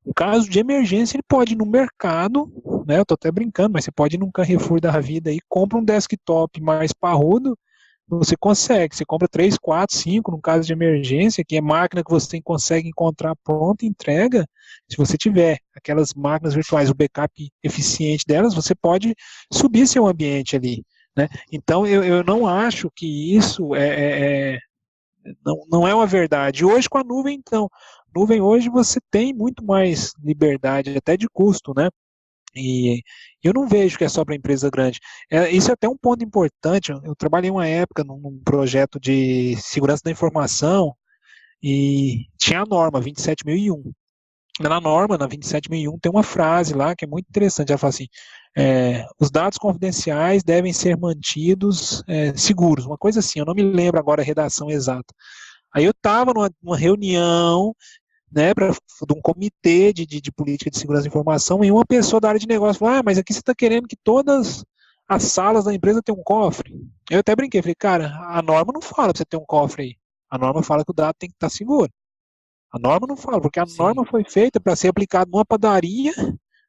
em caso de emergência, ele pode ir no mercado, né? Eu estou até brincando, mas você pode ir num Carrefour da vida e compra um desktop mais parrudo, você consegue, você compra 3, 4, 5 no caso de emergência, que é máquina que você consegue encontrar pronta entrega, se você tiver aquelas máquinas virtuais, o backup eficiente delas, você pode subir seu ambiente ali. Né? Então, eu não acho que isso não é uma verdade. Hoje, com a nuvem, então, nuvem hoje você tem muito mais liberdade, até de custo, né? E eu não vejo que é só para empresa grande. Isso é até um ponto importante. Eu trabalhei uma época num projeto de segurança da informação e tinha a norma 27001. Na norma, na 27001, tem uma frase lá que é muito interessante. Ela fala assim: os dados confidenciais devem ser mantidos seguros. Uma coisa assim, eu não me lembro agora a redação exata. Aí eu estava numa reunião, né, de um comitê de política de segurança da informação, e uma pessoa da área de negócio falou: mas aqui você está querendo que todas as salas da empresa tenham um cofre. Eu até brinquei, falei: cara, a norma não fala para você ter um cofre aí. A norma fala que o dado tem que estar seguro. A norma não fala, porque a Sim, norma foi feita para ser aplicada numa padaria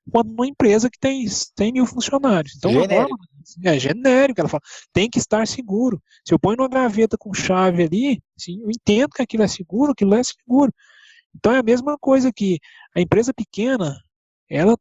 quando numa empresa que tem 100 mil funcionários. Então a norma genérico. é genérica, ela fala, tem que estar seguro. Se eu ponho numa gaveta com chave ali, assim, eu entendo que aquilo é seguro, aquilo é seguro. Então é a mesma coisa que a empresa pequena,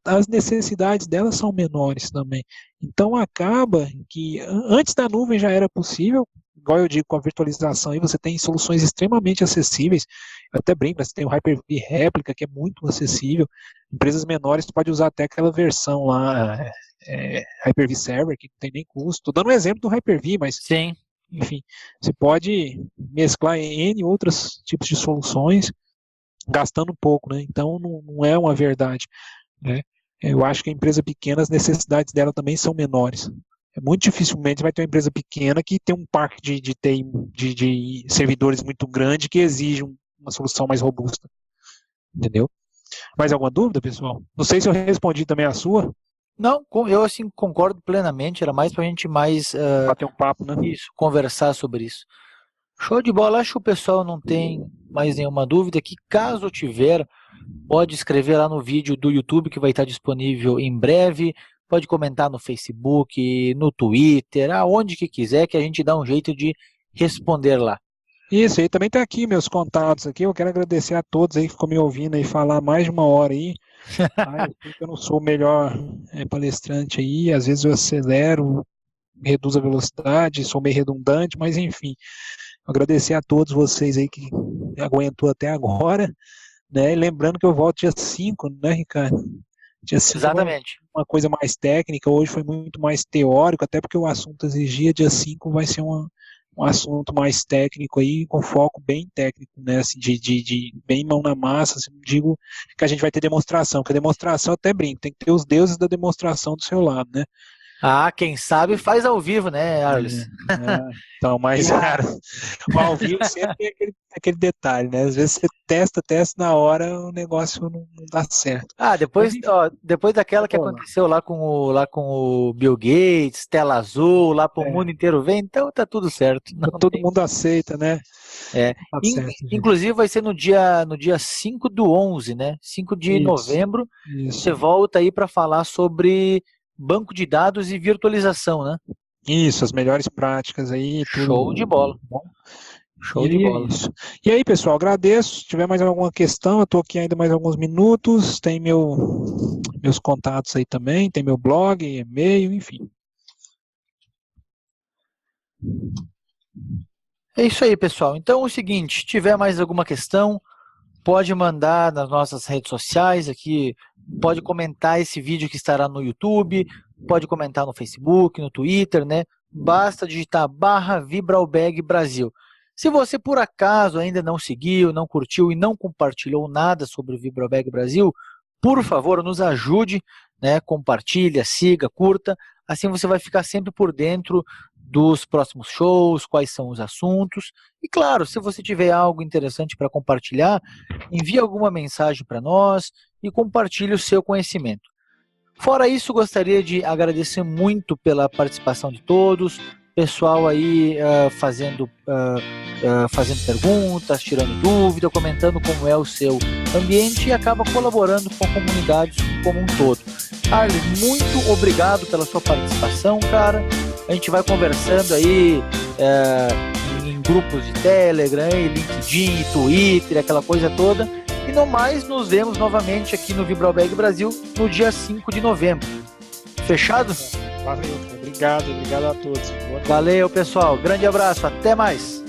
as necessidades dela são menores também. Então acaba que antes da nuvem já era possível, igual eu digo, com a virtualização, aí você tem soluções extremamente acessíveis. Eu até brinco, você tem o Hyper-V Réplica, que é muito acessível. Empresas menores podem usar até aquela versão lá, Hyper-V Server, que não tem nem custo. Estou dando um exemplo do Hyper-V, mas Sim. enfim, você pode mesclar N outros tipos de soluções, gastando pouco, né? Então não é uma verdade, né? Eu acho que a empresa pequena, as necessidades dela também são menores. Muito dificilmente vai ter uma empresa pequena que tem um parque de TI, de servidores muito grande que exige uma solução mais robusta. Entendeu? Mais alguma dúvida, pessoal? Não sei se eu respondi também a sua. Não, eu assim concordo plenamente, era mais para a gente mais bater um papo, né? Isso, conversar sobre isso. Show de bola, acho que o pessoal não tem mais nenhuma dúvida, que caso tiver, pode escrever lá no vídeo do YouTube que vai estar disponível em breve, pode comentar no Facebook, no Twitter, aonde que quiser, que a gente dá um jeito de responder lá. Isso, aí também tá aqui meus contatos aqui, eu quero agradecer a todos aí que ficou me ouvindo aí falar mais de uma hora aí. Eu sei que eu não sou o melhor palestrante aí, às vezes eu acelero, reduzo a velocidade, sou meio redundante, mas enfim, agradecer a todos vocês aí que aguentou até agora, né? E lembrando que eu volto dia 5, né, Ricardo? Dia 5 Exatamente. Uma coisa mais técnica, hoje foi muito mais teórico, até porque o assunto exigia, dia 5 vai ser um assunto mais técnico aí, com foco bem técnico, né, assim, de bem mão na massa, assim, digo que a gente vai ter demonstração, porque a demonstração até brinco, tem que ter os deuses da demonstração do seu lado, né? Quem sabe faz ao vivo, né, Arles? Então, mas, cara, o ao vivo sempre tem aquele detalhe, né? Às vezes você testa na hora, o negócio não dá certo. Depois daquela que aconteceu lá com o Bill Gates, tela azul, lá pro mundo inteiro ver, então tá tudo certo. Todo mundo aceita, né? Tá certo, inclusive vai ser no dia 5 do 11, né? 5 de novembro, você volta aí para falar sobre banco de dados e virtualização, né? Isso, as melhores práticas aí. Show de bola. Show de bola. Isso. E aí, pessoal, agradeço. Se tiver mais alguma questão, eu estou aqui ainda mais alguns minutos. Tem meus contatos aí também, tem meu blog, e-mail, enfim. É isso aí, pessoal. Então é o seguinte, se tiver mais alguma questão, pode mandar nas nossas redes sociais aqui, pode comentar esse vídeo que estará no YouTube, pode comentar no Facebook, no Twitter, né? Basta digitar /Vibraubag Brasil. Se você por acaso ainda não seguiu, não curtiu e não compartilhou nada sobre o Vibraubag Brasil, por favor, nos ajude, né? Compartilha, siga, curta, assim você vai ficar sempre por dentro dos próximos shows, quais são os assuntos. E claro, se você tiver algo interessante para compartilhar, envie alguma mensagem para nós e compartilhe o seu conhecimento. Fora isso, gostaria de agradecer muito pela participação de todos, pessoal aí fazendo perguntas, tirando dúvida, comentando como é o seu ambiente e acaba colaborando com a comunidade como um todo. Arles, muito obrigado pela sua participação, cara. A gente vai conversando aí em grupos de Telegram, LinkedIn, Twitter, aquela coisa toda. E no mais, nos vemos novamente aqui no Vibraubag Brasil no dia 5 de novembro. Fechado? Valeu, obrigado a todos. Valeu, pessoal. Grande abraço, até mais.